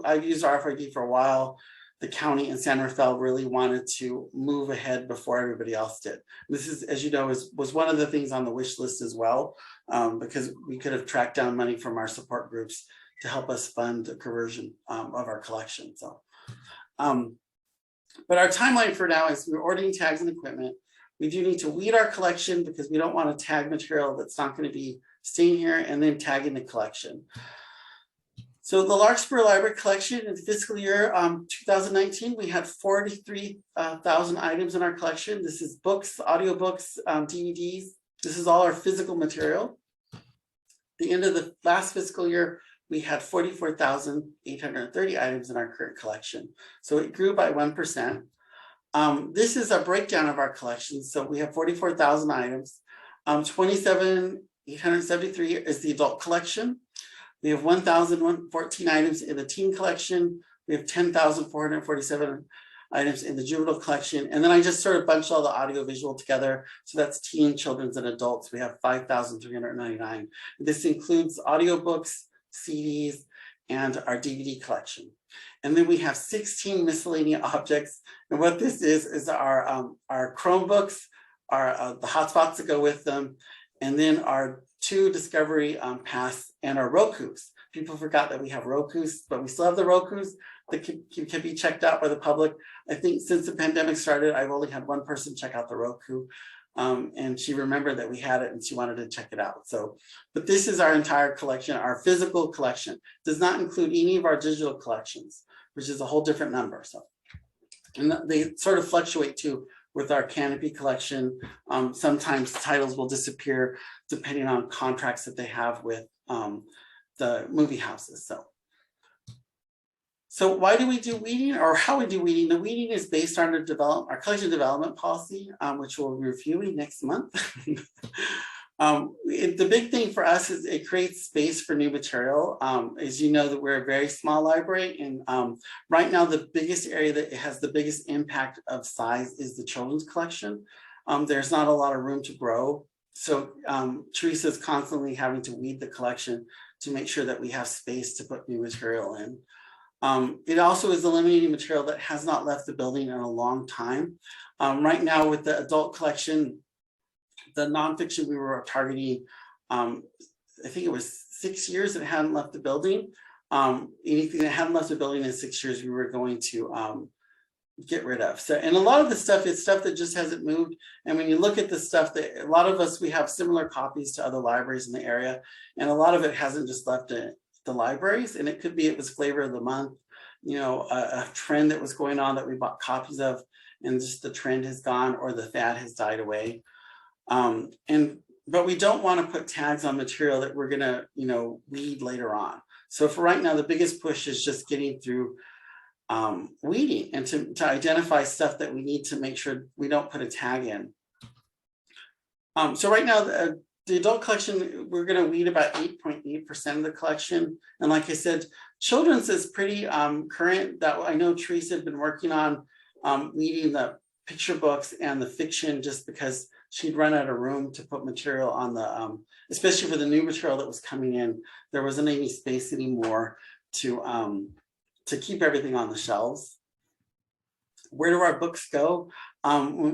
I've used RFID for a while, the county and San Rafael really wanted to move ahead before everybody else did. This is, as you know, was one of the things on the wish list as well, because we could have tracked down money from our support groups to help us fund the conversion of our collection. So, but our timeline for now is we're ordering tags and equipment. We do need to weed our collection because we don't want to tag material that's not going to be staying here, and then tagging the collection. So the Larkspur Library collection in fiscal year 2019, we had 43,000 items in our collection. This is books, audiobooks, DVDs. This is all our physical material. At the end of the last fiscal year, we had 44,830 items in our current collection. So it grew by 1%. This is a breakdown of our collection. So we have 44,000 items. 27,873 is the adult collection. We have 1,014 items in the teen collection. We have 10,447 items in the juvenile collection. And then I just sort of bunched all the audio visual together. So that's teen, children's, and adults. We have 5,399. This includes audiobooks, CDs, and our DVD collection. And then we have 16 miscellaneous objects. And what this is our Chromebooks, the hotspots that go with them, and then our 2 Discovery Pass and our Rokus. People forgot that we have Rokus, but we still have the Rokus that can be checked out by the public. I think since the pandemic started, I've only had one person check out the Roku, and she remembered that we had it and she wanted to check it out. So, but this is our entire collection. Our physical collection does not include any of our digital collections, which is a whole different number. So, and they sort of fluctuate too with our Canopy collection. Sometimes titles will disappear depending on contracts that they have with the movie houses. So why do we do weeding, or how we do weeding? The weeding is based on our collection development policy, which we'll be reviewing next month. The big thing for us is it creates space for new material. As you know, that we're a very small library, and right now the biggest area that has the biggest impact of size is the children's collection. There's not a lot of room to grow. So Teresa's constantly having to weed the collection to make sure that we have space to put new material in. It also is eliminating material that has not left the building in a long time. Right now with the adult collection, the nonfiction we were targeting I think it was 6 years that hadn't left the building. Anything that hadn't left the building in 6 years, we were going to get rid of. So, and a lot of the stuff is stuff that just hasn't moved. And when you look at the stuff that a lot of us, we have similar copies to other libraries in the area, and a lot of it hasn't just left the libraries. And it could be it was flavor of the month, you know, a trend that was going on that we bought copies of, and just the trend has gone, or the fad has died away. But we don't want to put tags on material that we're gonna, you know, weed later on. So for right now, the biggest push is just getting through weeding and to identify stuff that we need to make sure we don't put a tag in. So right now, the adult collection, we're going to weed about 8.8% of the collection. And like I said, children's is pretty current. That I know Teresa had been working on weeding the picture books and the fiction, just because she'd run out of room to put material on the, especially for the new material that was coming in. There wasn't any space anymore to keep everything on the shelves. Where do our books go?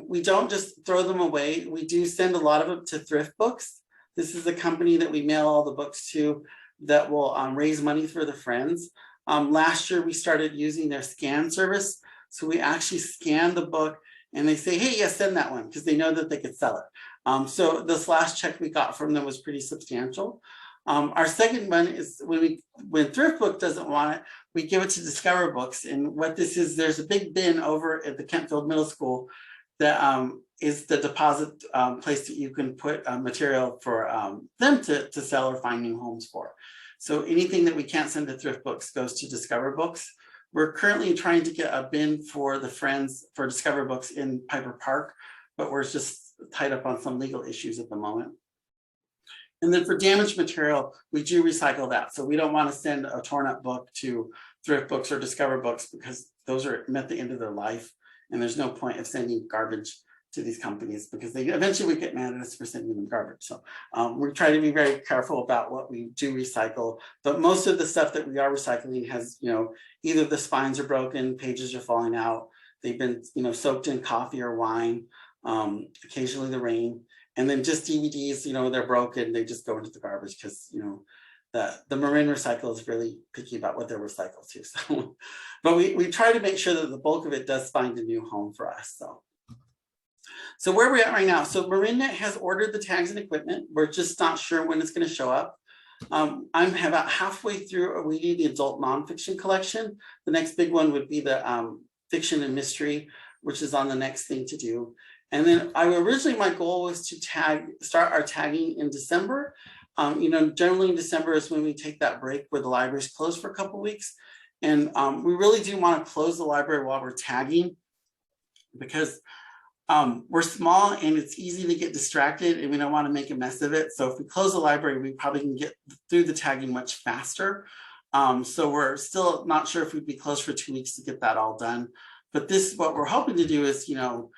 We don't just throw them away. We do send a lot of them to Thrift Books. This is the company that we mail all the books to that will raise money for the Friends. Last year, we started using their scan service. So we actually scan the book and they say, hey, yeah, send that one, because they know that they could sell it. So this last check we got from them was pretty substantial. Our second one is when Thrift Book doesn't want it, we give it to Discover Books. And what this is, there's a big bin over at the Kentfield Middle School that is the deposit place that you can put material for them to sell or find new homes for. So anything that we can't send to Thrift Books goes to Discover Books. We're currently trying to get a bin for the Friends for Discover Books in Piper Park, but we're just tied up on some legal issues at the moment. And then for damaged material, we do recycle that. So we don't want to send a torn up book to Thrift Books or Discover Books, because those are at the end of their life. And there's no point of sending garbage to these companies, because they eventually would get mad at us for sending them garbage. So we try to be very careful about what we do recycle. But most of the stuff that we are recycling has, you know, either the spines are broken, pages are falling out, they've been, you know, soaked in coffee or wine, occasionally the rain. And then just DVDs, you know, they're broken, they just go into the garbage, because, you know, the Marin Recycle is really picky about what they're recycled to. So, but we try to make sure that the bulk of it does find a new home for us. So where are we at right now? So MarinNet has ordered the tags and equipment. We're just not sure when it's going to show up. I'm about halfway through weeding the adult nonfiction collection. The next big one would be the fiction and mystery, which is on the next thing to do. And then originally my goal was to start our tagging in December. You know, generally in December is when we take that break where the library's closed for a couple of weeks. And we really do want to close the library while we're tagging, because we're small and it's easy to get distracted and we don't want to make a mess of it. So if we close the library, we probably can get through the tagging much faster. So we're still not sure if we'd be closed for 2 weeks to get that all done. But this, what we're hoping to do is, you know,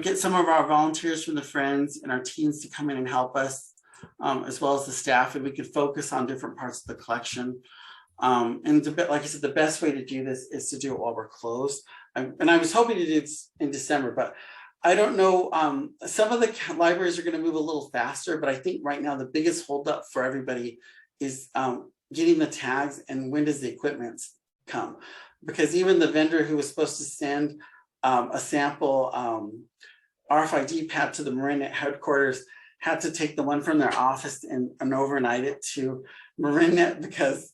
get some of our volunteers from the Friends and our teens to come in and help us, as well as the staff, and we could focus on different parts of the collection. And like I said, the best way to do this is to do it while we're closed. And I was hoping to do it in December, but I don't know. Some of the libraries are going to move a little faster, but I think right now the biggest holdup for everybody is getting the tags and when does the equipment come? Because even the vendor who was supposed to send a sample RFID pad to the MarinNet headquarters had to take the one from their office and overnight it to MarinNet, because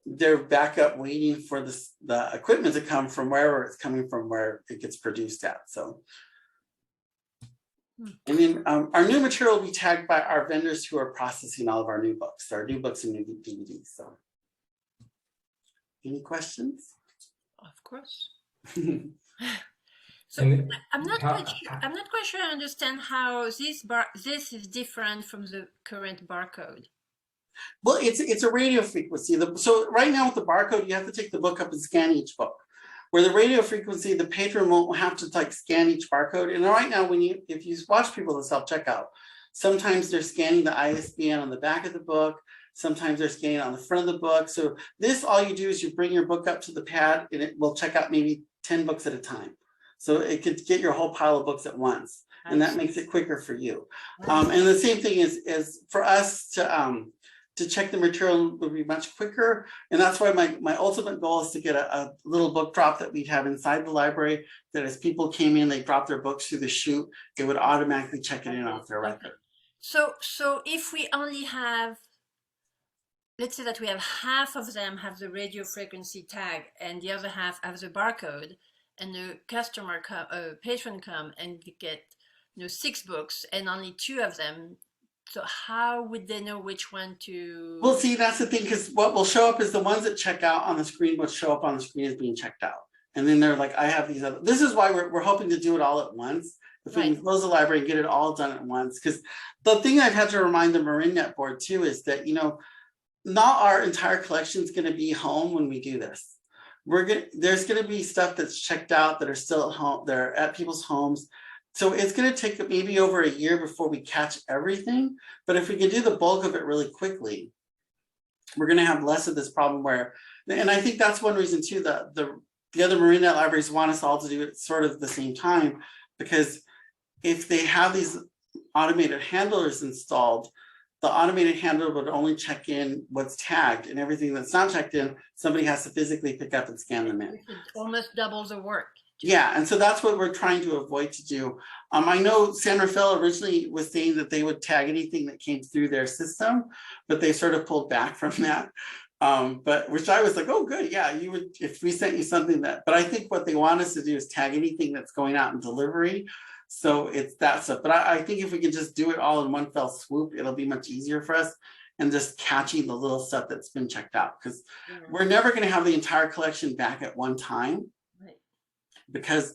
they're back up waiting for the equipment to come from wherever it's coming from, where it gets produced at. So, and then our new material will be tagged by our vendors who are processing all of our new books and new DVDs. So, any questions? Of course. So I'm not quite sure I understand how this is different from the current barcode. Well, it's a radio frequency. So right now with the barcode, you have to take the book up and scan each book. Where the radio frequency, the patron won't have to like scan each barcode. And right now, if you watch people at self-checkout, sometimes they're scanning the ISBN on the back of the book. Sometimes they're scanning on the front of the book. So this, all you do is you bring your book up to the pad and it will check out maybe 10 books at a time. So it could get your whole pile of books at once. and that makes it quicker for you. And the same thing is for us to check the material would be much quicker. And that's why my ultimate goal is to get a little book drop that we'd have inside the library, that as people came in, they dropped their books through the chute, it would automatically check it in off their record. So if we only have, let's say that we have half of them have the radio frequency tag and the other half have the barcode, and the patron come and get 6 books and only 2 of them. So how would they know which one to? Well, see, that's the thing, because what will show up is the ones that check out on the screen, what show up on the screen is being checked out. And then they're like, I have these other, this is why we're hoping to do it all at once. If we can close the library and get it all done at once. Because the thing I've had to remind the MarinNet board too is that, not our entire collection is going to be home when we do this. There's going to be stuff that's checked out that are still at home, they're at people's homes. So it's going to take maybe over a year before we catch everything. But if we can do the bulk of it really quickly, we're going to have less of this problem where, and I think that's one reason too, that the other MarinNet libraries want us all to do it sort of at the same time, because if they have these automated handlers installed, the automated handler would only check in what's tagged, and everything that's not checked in, somebody has to physically pick up and scan them in. It almost doubles the work. Yeah, and so that's what we're trying to avoid to do. I know San Rafael originally was saying that they would tag anything that came through their system, but they sort of pulled back from that. But which I was like, oh, good, yeah, you would, if we sent you something that, but I think what they want us to do is tag anything that's going out in delivery. So it's that stuff. But I think if we can just do it all in one fell swoop, it'll be much easier for us, and just catching the little stuff that's been checked out, because we're never going to have the entire collection back at one time, because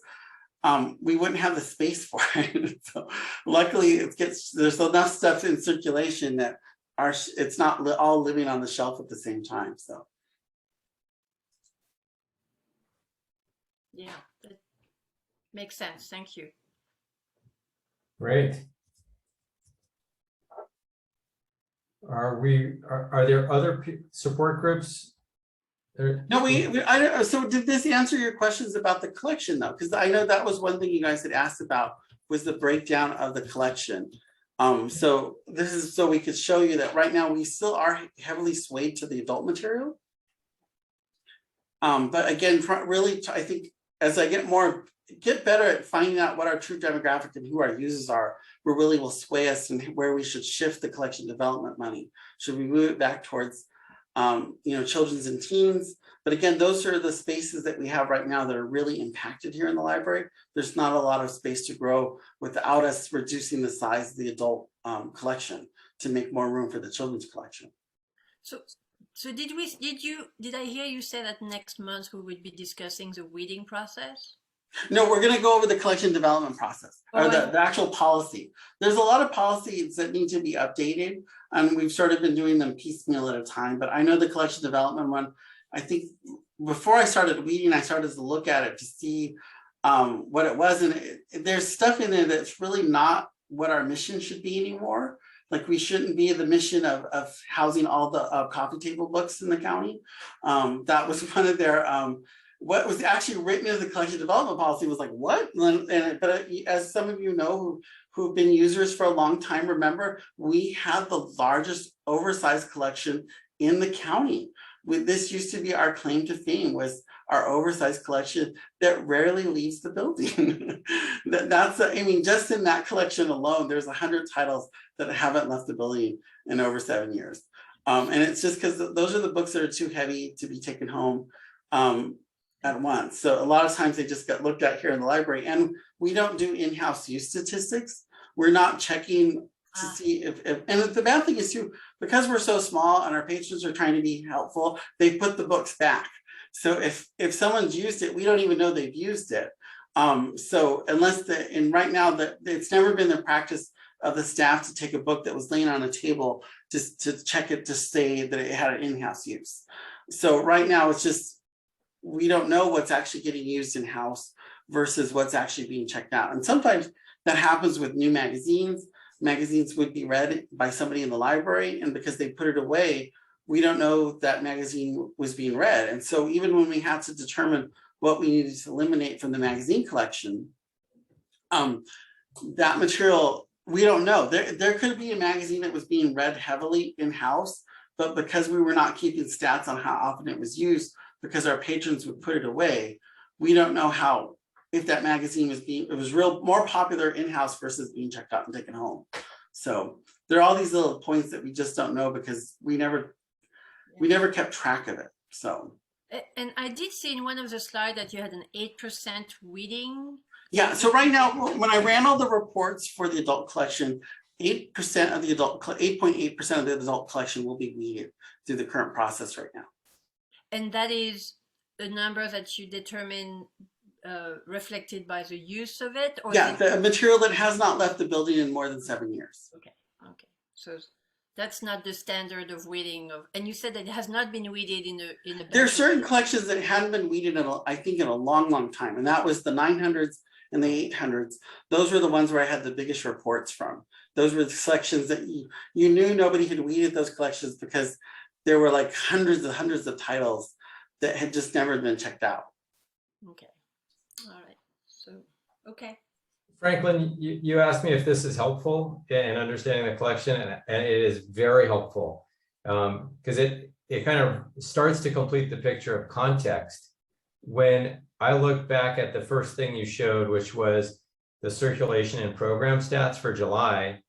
we wouldn't have the space for it. So luckily there's enough stuff in circulation that it's not all living on the shelf at the same time. So yeah, that makes sense. Thank you. Great. Are there other support groups? no, I don't. So did this answer your questions about the collection though? Because I know that was one thing you guys had asked about, was the breakdown of the collection. So this is so we could show you that right now we still are heavily swayed to the adult material. But again, really, I think as I get better at finding out what our true demographic and who our users are, we really will sway us in where we should shift the collection development money. Should we move it back towards children's and teens? But again, those are the spaces that we have right now that are really impacted here in the library. There's not a lot of space to grow without us reducing the size of the adult collection to make more room for the children's collection. So did I hear you say that next month we would be discussing the weeding process? No, we're going to go over the collection development process, or the actual policy. There's a lot of policies that need to be updated, and we've sort of been doing them piecemeal at a time. But I know the collection development one, I think before I started weeding, I started to look at it to see what it was. And there's stuff in there that's really not what our mission should be anymore. Like we shouldn't be the mission of housing all the coffee table books in the county. That was one of their, what was actually written in the collection development policy was like, what? But as some of you know who've been users for a long time, remember, we had the largest oversized collection in the county. This used to be our claim to fame, was our oversized collection that rarely leaves the building. I mean, just in that collection alone, there's 100 titles that haven't left the building in over 7 years. And it's just because those are the books that are too heavy to be taken home at once. So a lot of times they just get looked at here in the library, and we don't do in-house use statistics. We're not checking to see if and the bad thing is too, because we're so small and our patrons are trying to be helpful, they put the books back. So if someone's used it, we don't even know they've used it. So unless and right now it's never been the practice of the staff to take a book that was laying on a table to check it to say that it had an in-house use. So right now it's just, we don't know what's actually getting used in-house versus what's actually being checked out. And sometimes that happens with new magazines. Magazines would be read by somebody in the library, and because they put it away, we don't know that magazine was being read. And so even when we had to determine what we needed to eliminate from the magazine collection, that material, we don't know. There could be a magazine that was being read heavily in-house, but because we were not keeping stats on how often it was used, because our patrons would put it away, we don't know how, if that magazine was it was more popular in-house versus being checked out and taken home. So there are all these little points that we just don't know because we never kept track of it. So. And I did see in one of the slides that you had an 8% weeding. Yeah, so right now, when I ran all the reports for the adult collection, 8% of the 8.8% of the adult collection will be weeded through the current process right now. And that is a number that you determine reflected by the use of it? Or yeah, the material that has not left the building in more than 7 years. Okay, okay. So that's not the standard of weeding of, and you said that it has not been weeded in the. There are certain collections that hadn't been weeded in, I think, in a long, long time, and that was the 900s and the 800s. Those were the ones where I had the biggest reports from. Those were the selections that you knew nobody had weeded those collections because there were like hundreds of titles that had just never been checked out. Okay, all right. So okay. Franklin, you asked me if this is helpful in understanding the collection, and it is very helpful because it kind of starts to complete the picture of context. When I look back at the first thing you showed, which was the circulation and program stats for July,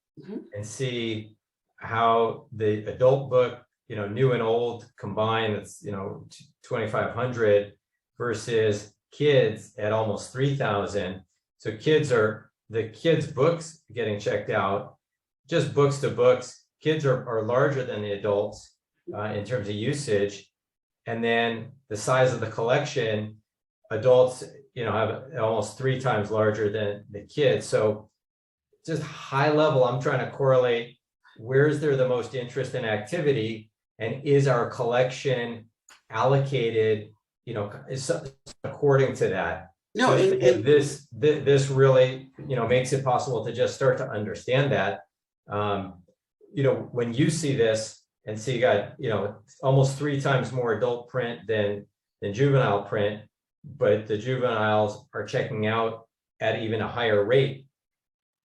and see how the adult book, new and old combined, it's 2,500 versus kids at almost 3,000. So the kids' books getting checked out, just books to books. Kids are larger than the adults in terms of usage. And then the size of the collection, adults, have almost 3 times larger than the kids. So just high level, I'm trying to correlate where's there the most interest and activity, and is our collection allocated, is according to that. No, so this really, makes it possible to just start to understand that. When you see this and see you got, almost 3 times more adult print than juvenile print, but the juveniles are checking out at even a higher rate.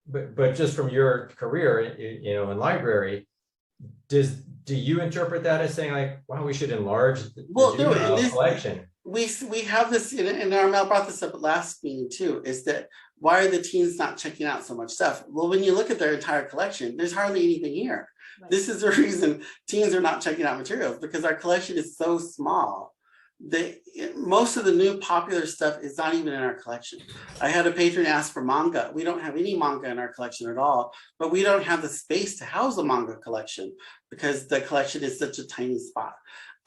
But just from your career, in library, do you interpret that as saying like, wow, we should enlarge the juvenile collection? We have this, and our Mel brought this up at last meeting too, is that why are the teens not checking out so much stuff? Well, when you look at their entire collection, there's hardly anything here. Right. This is the reason teens are not checking out materials, because our collection is so small. Most of the new popular stuff is not even in our collection. I had a patron ask for manga. We don't have any manga in our collection at all, but we don't have the space to house a manga collection because the collection is such a tiny spot.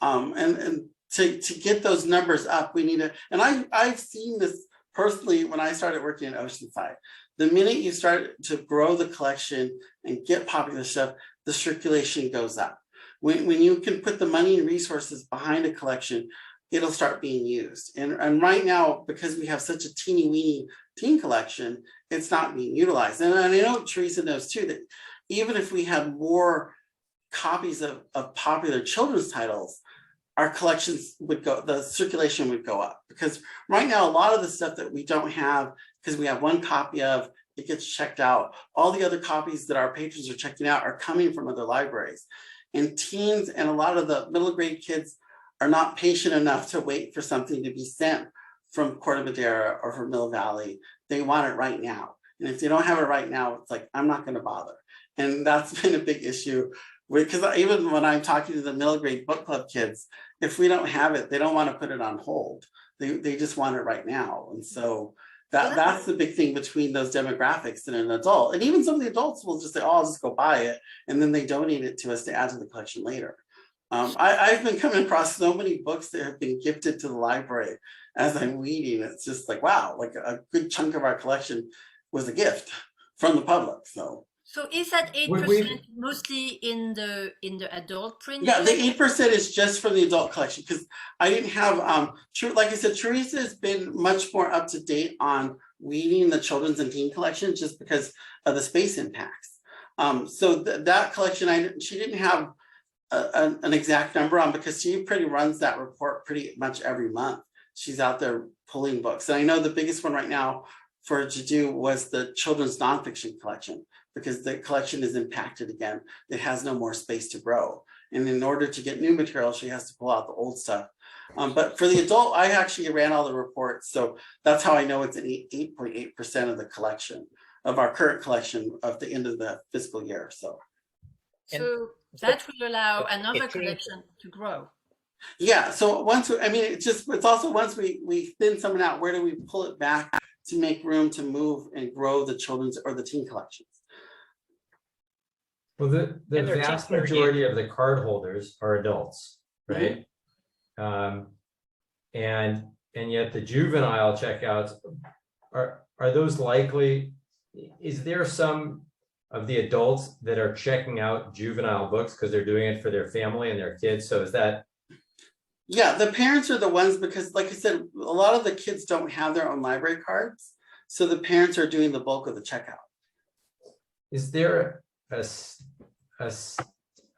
And to get those numbers up, we need to, and I've seen this personally when I started working at Oceanside. The minute you start to grow the collection and get popular stuff, the circulation goes up. When you can put the money and resources behind a collection, it'll start being used. And right now, because we have such a teeny weeny teen collection, it's not being utilized. And I know Teresa knows too, that even if we had more copies of popular children's titles, our collections would go, the circulation would go up. Because right now, a lot of the stuff that we don't have, because we have 1 copy of, it gets checked out. All the other copies that our patrons are checking out are coming from other libraries. And teens and a lot of the middle grade kids are not patient enough to wait for something to be sent from Corte Madera or from Mill Valley. They want it right now. And if they don't have it right now, it's like, I'm not gonna bother. And that's been a big issue, because even when I'm talking to the middle grade book club kids, if we don't have it, they don't wanna put it on hold. They just want it right now. And so that's the big thing between those demographics and an adult. And even some of the adults will just say, oh, I'll just go buy it. And then they donate it to us to add to the collection later. I've been coming across so many books that have been gifted to the library as I'm reading. It's just like, wow, like a good chunk of our collection was a gift from the public. So is that 8% mostly in the adult print? Yeah, the 8% is just from the adult collection, because I didn't have like I said, Teresa has been much more up to date on weeding the children's and teen collection just because of the space impacts. So that collection, she didn't have an exact number on, because she pretty runs that report pretty much every month. She's out there pulling books. And I know the biggest one right now for her to do was the children's nonfiction collection, because the collection is impacted again. It has no more space to grow. And in order to get new material, she has to pull out the old stuff. But for the adult, I actually ran all the reports. So that's how I know it's an 8.8% of the collection, of our current collection of the end of the fiscal year. So that will allow another collection to grow. yeah, so once, I mean, it's also once we thin someone out, where do we pull it back to make room to move and grow the children's or the teen collections? Well, the vast majority of the card holders are adults, right? And yet the juvenile checkouts are those likely, is there some of the adults that are checking out juvenile books because they're doing it for their family and their kids? So is that? Yeah, the parents are the ones, because like I said, a lot of the kids don't have their own library cards. So the parents are doing the bulk of the checkout. Is there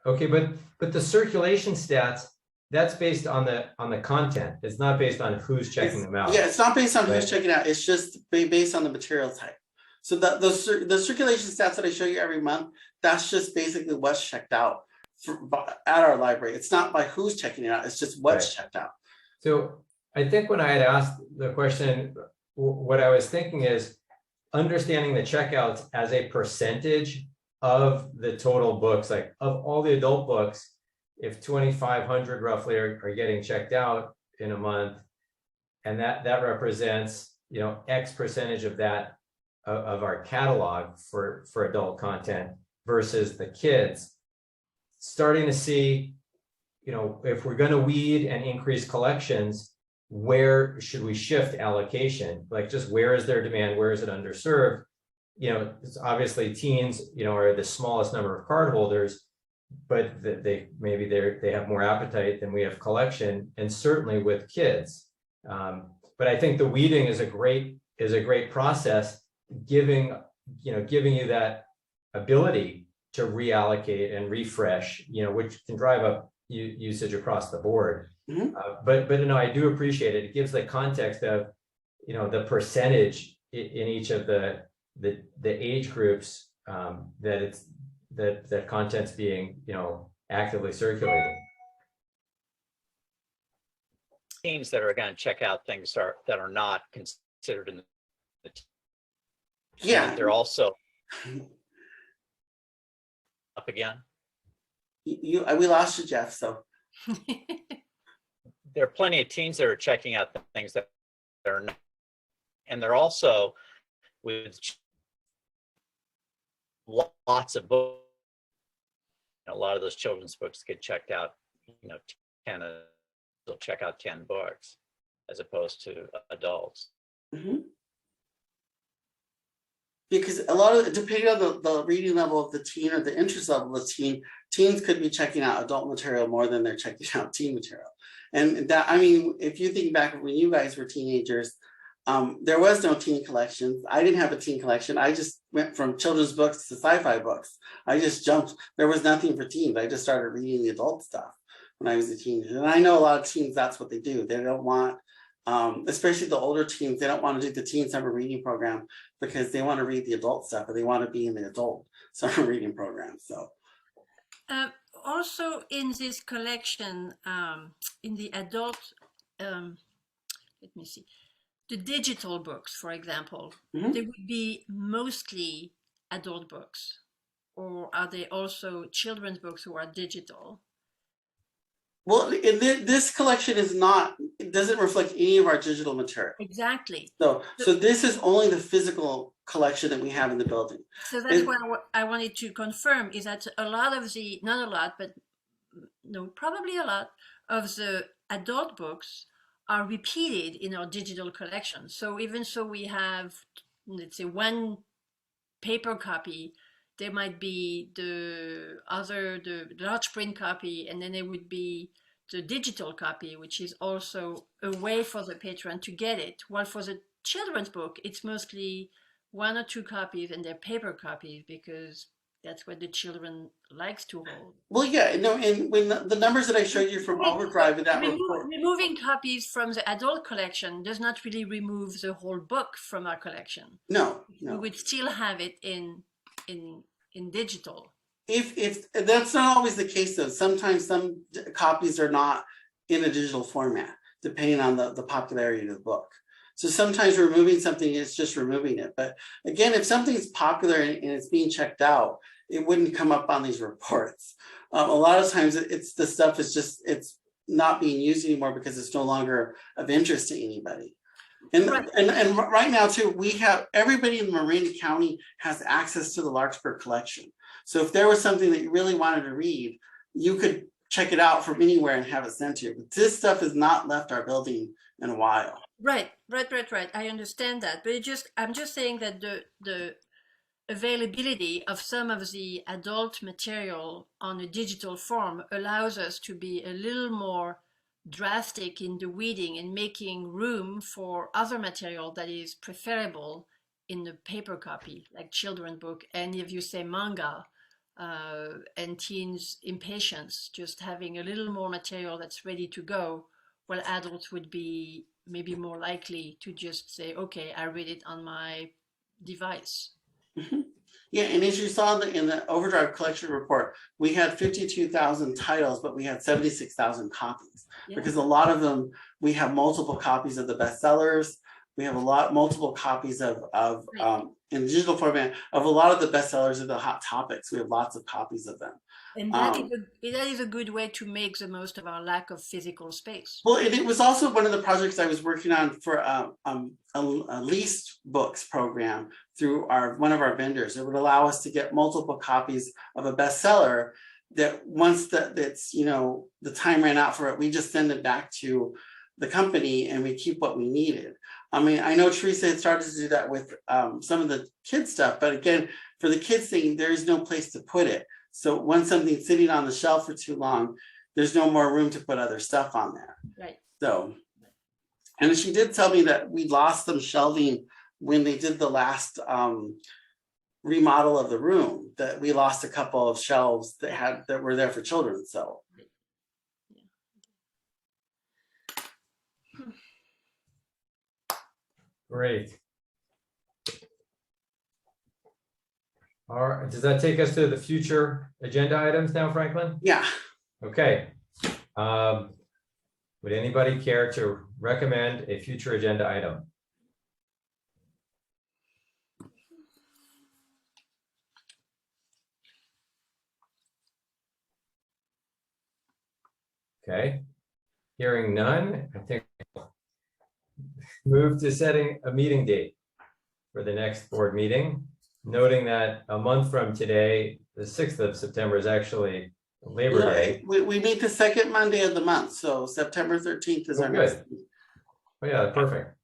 okay, but the circulation stats, that's based on the content. It's not based on who's checking them out. Yeah, it's not based on who's checking out. It's just based on the material type. So the circulation stats that I show you every month, that's just basically what's checked out at our library. It's not by who's checking it out. It's just what's checked out. So I think when I had asked the question, what I was thinking is understanding the checkouts as a percentage of the total books, like of all the adult books, if 2,500 roughly are getting checked out in a month, and that represents, you know, X percentage of that of our catalog for adult content versus the kids, starting to see, you know, if we're going to weed and increase collections, where should we shift allocation? Like, just where is there demand? Where is it underserved? You know, it's obviously teens, you know, are the smallest number of card holders, but they have more appetite than we have collection, and certainly with kids. But I think the weeding is a great process, giving you that ability to reallocate and refresh, you know, which can drive up usage across the board. But no, I do appreciate it. It gives the context of, you know, the percentage in each of the age groups that content's being, you know, actively circulated. Teams that are going to check out things that are not considered in the they're also up again. We lost you, Jeff. So there are plenty of teens that are checking out things that are not, and they're also with lots of books. A lot of those children's books get checked out. You know, they'll check out 10 books as opposed to adults. Because a lot of, depending on the reading level of the teen or the interest level of the teen, teens could be checking out adult material more than they're checking out teen material. And that, I mean, if you think back when you guys were teenagers, there was no teen collections. I didn't have a teen collection. I just went from children's books to sci-fi books. I just jumped. There was nothing for teens. I just started reading the adult stuff when I was a teenager. And I know a lot of teens, that's what they do. They don't want, especially the older teens, they don't want to do the teen summer reading program because they want to read the adult stuff, or they want to be in the adult summer reading program. So also in this collection, in the adult, let me see, the digital books, for example, they would be mostly adult books, or are they also children's books who are digital? Well, this collection is not, it doesn't reflect any of our digital material. Exactly. So this is only the physical collection that we have in the building. So that's what I wanted to confirm, is that a lot of the, not a lot, but no, probably a lot of the adult books are repeated in our digital collection. So even so we have, let's say, one paper copy, there might be the large print copy, and then there would be the digital copy, which is also a way for the patron to get it. While for the children's book, it's mostly one or two copies and they're paper copies, because that's what the children likes to hold. Well, yeah, no, and when the numbers that I showed you from Overdrive in that report, Removing copies from the adult collection does not really remove the whole book from our collection. no. We would still have it in digital. If that's not always the case though, sometimes some copies are not in a digital format, depending on the popularity of the book. So sometimes removing something is just removing it. But again, if something's popular and it's being checked out, it wouldn't come up on these reports. A lot of times it's the stuff is just, it's not being used anymore because it's no longer of interest to anybody. And right now too, we have, everybody in Marin County has access to the Larkspur collection. So if there was something that you really wanted to read, you could check it out from anywhere and have it sent to you. But this stuff has not left our building in a while. Right. I understand that, but I'm just saying that the availability of some of the adult material on a digital form allows us to be a little more drastic in the weeding and making room for other material that is preferable in the paper copy, like children's book, and if you say manga, and teens impatience, just having a little more material that's ready to go, while adults would be maybe more likely to just say, okay, I read it on my device. Mm-hmm. Yeah, and as you saw in the Overdrive collection report, we had 52,000 titles, but we had 76,000 copies. Yeah. Because a lot of them, we have multiple copies of the bestsellers. We have multiple copies of in digital format of a lot of the bestsellers of the hot topics. We have lots of copies of them. And that is a good way to make the most of our lack of physical space. Well, and it was also one of the projects I was working on for a leased books program through one of our vendors. It would allow us to get multiple copies of a bestseller that once that's the time ran out for it, we just send it back to the company and we keep what we needed. I mean, I know Teresa had started to do that with some of the kids stuff, but again, for the kids thing, there is no place to put it. So when something's sitting on the shelf for too long, there's no more room to put other stuff on there. Right. So, and she did tell me that we lost some shelving when they did the last remodel of the room, that we lost a couple of shelves that were there for children. So. Great. All right, does that take us to the future agenda items now, Franklin? Yeah. Okay. Would anybody care to recommend a future agenda item? Okay. Hearing none, I think move to setting a meeting date for the next board meeting, noting that a month from today, the 6th of September is actually Labor Day. We meet the second Monday of the month, so September 13th is our next meeting. Oh yeah, perfect.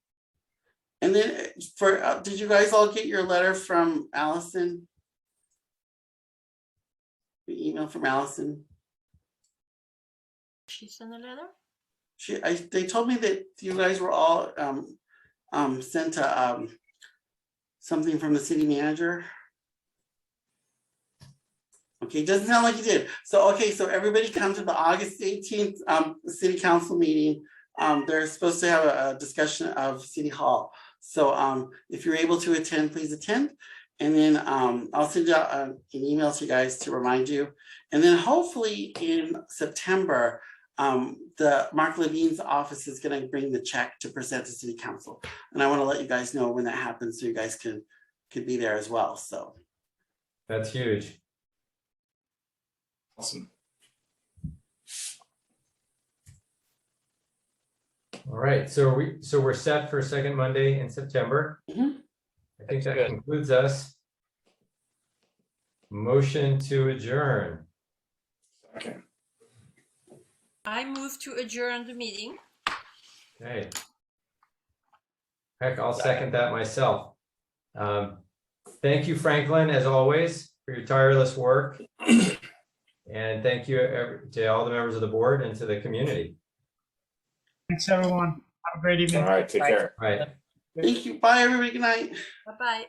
And then did you guys all get your letter from Allison? The email from Allison? She sent a letter? They told me that you guys were all sent something from the city manager. Okay, doesn't sound like you did. So okay, so everybody come to the August 18th city council meeting. They're supposed to have a discussion of City Hall. So if you're able to attend, please attend. And then I'll send out an email to you guys to remind you. And then hopefully in September, the Mark Levine's office is going to bring the check to present to City Council. And I want to let you guys know when that happens so you guys could be there as well. So that's huge. Awesome. All right, so we're set for second Monday in September. Mm-hmm. I think that concludes us. Motion to adjourn. Okay. I move to adjourn the meeting. Okay. Heck, I'll second that myself. Thank you, Franklin, as always, for your tireless work. And thank you to all the members of the board and to the community. Thanks, everyone. Have a great evening. All right, take care. All right. thank you. Bye, everybody. Good night. Bye-bye.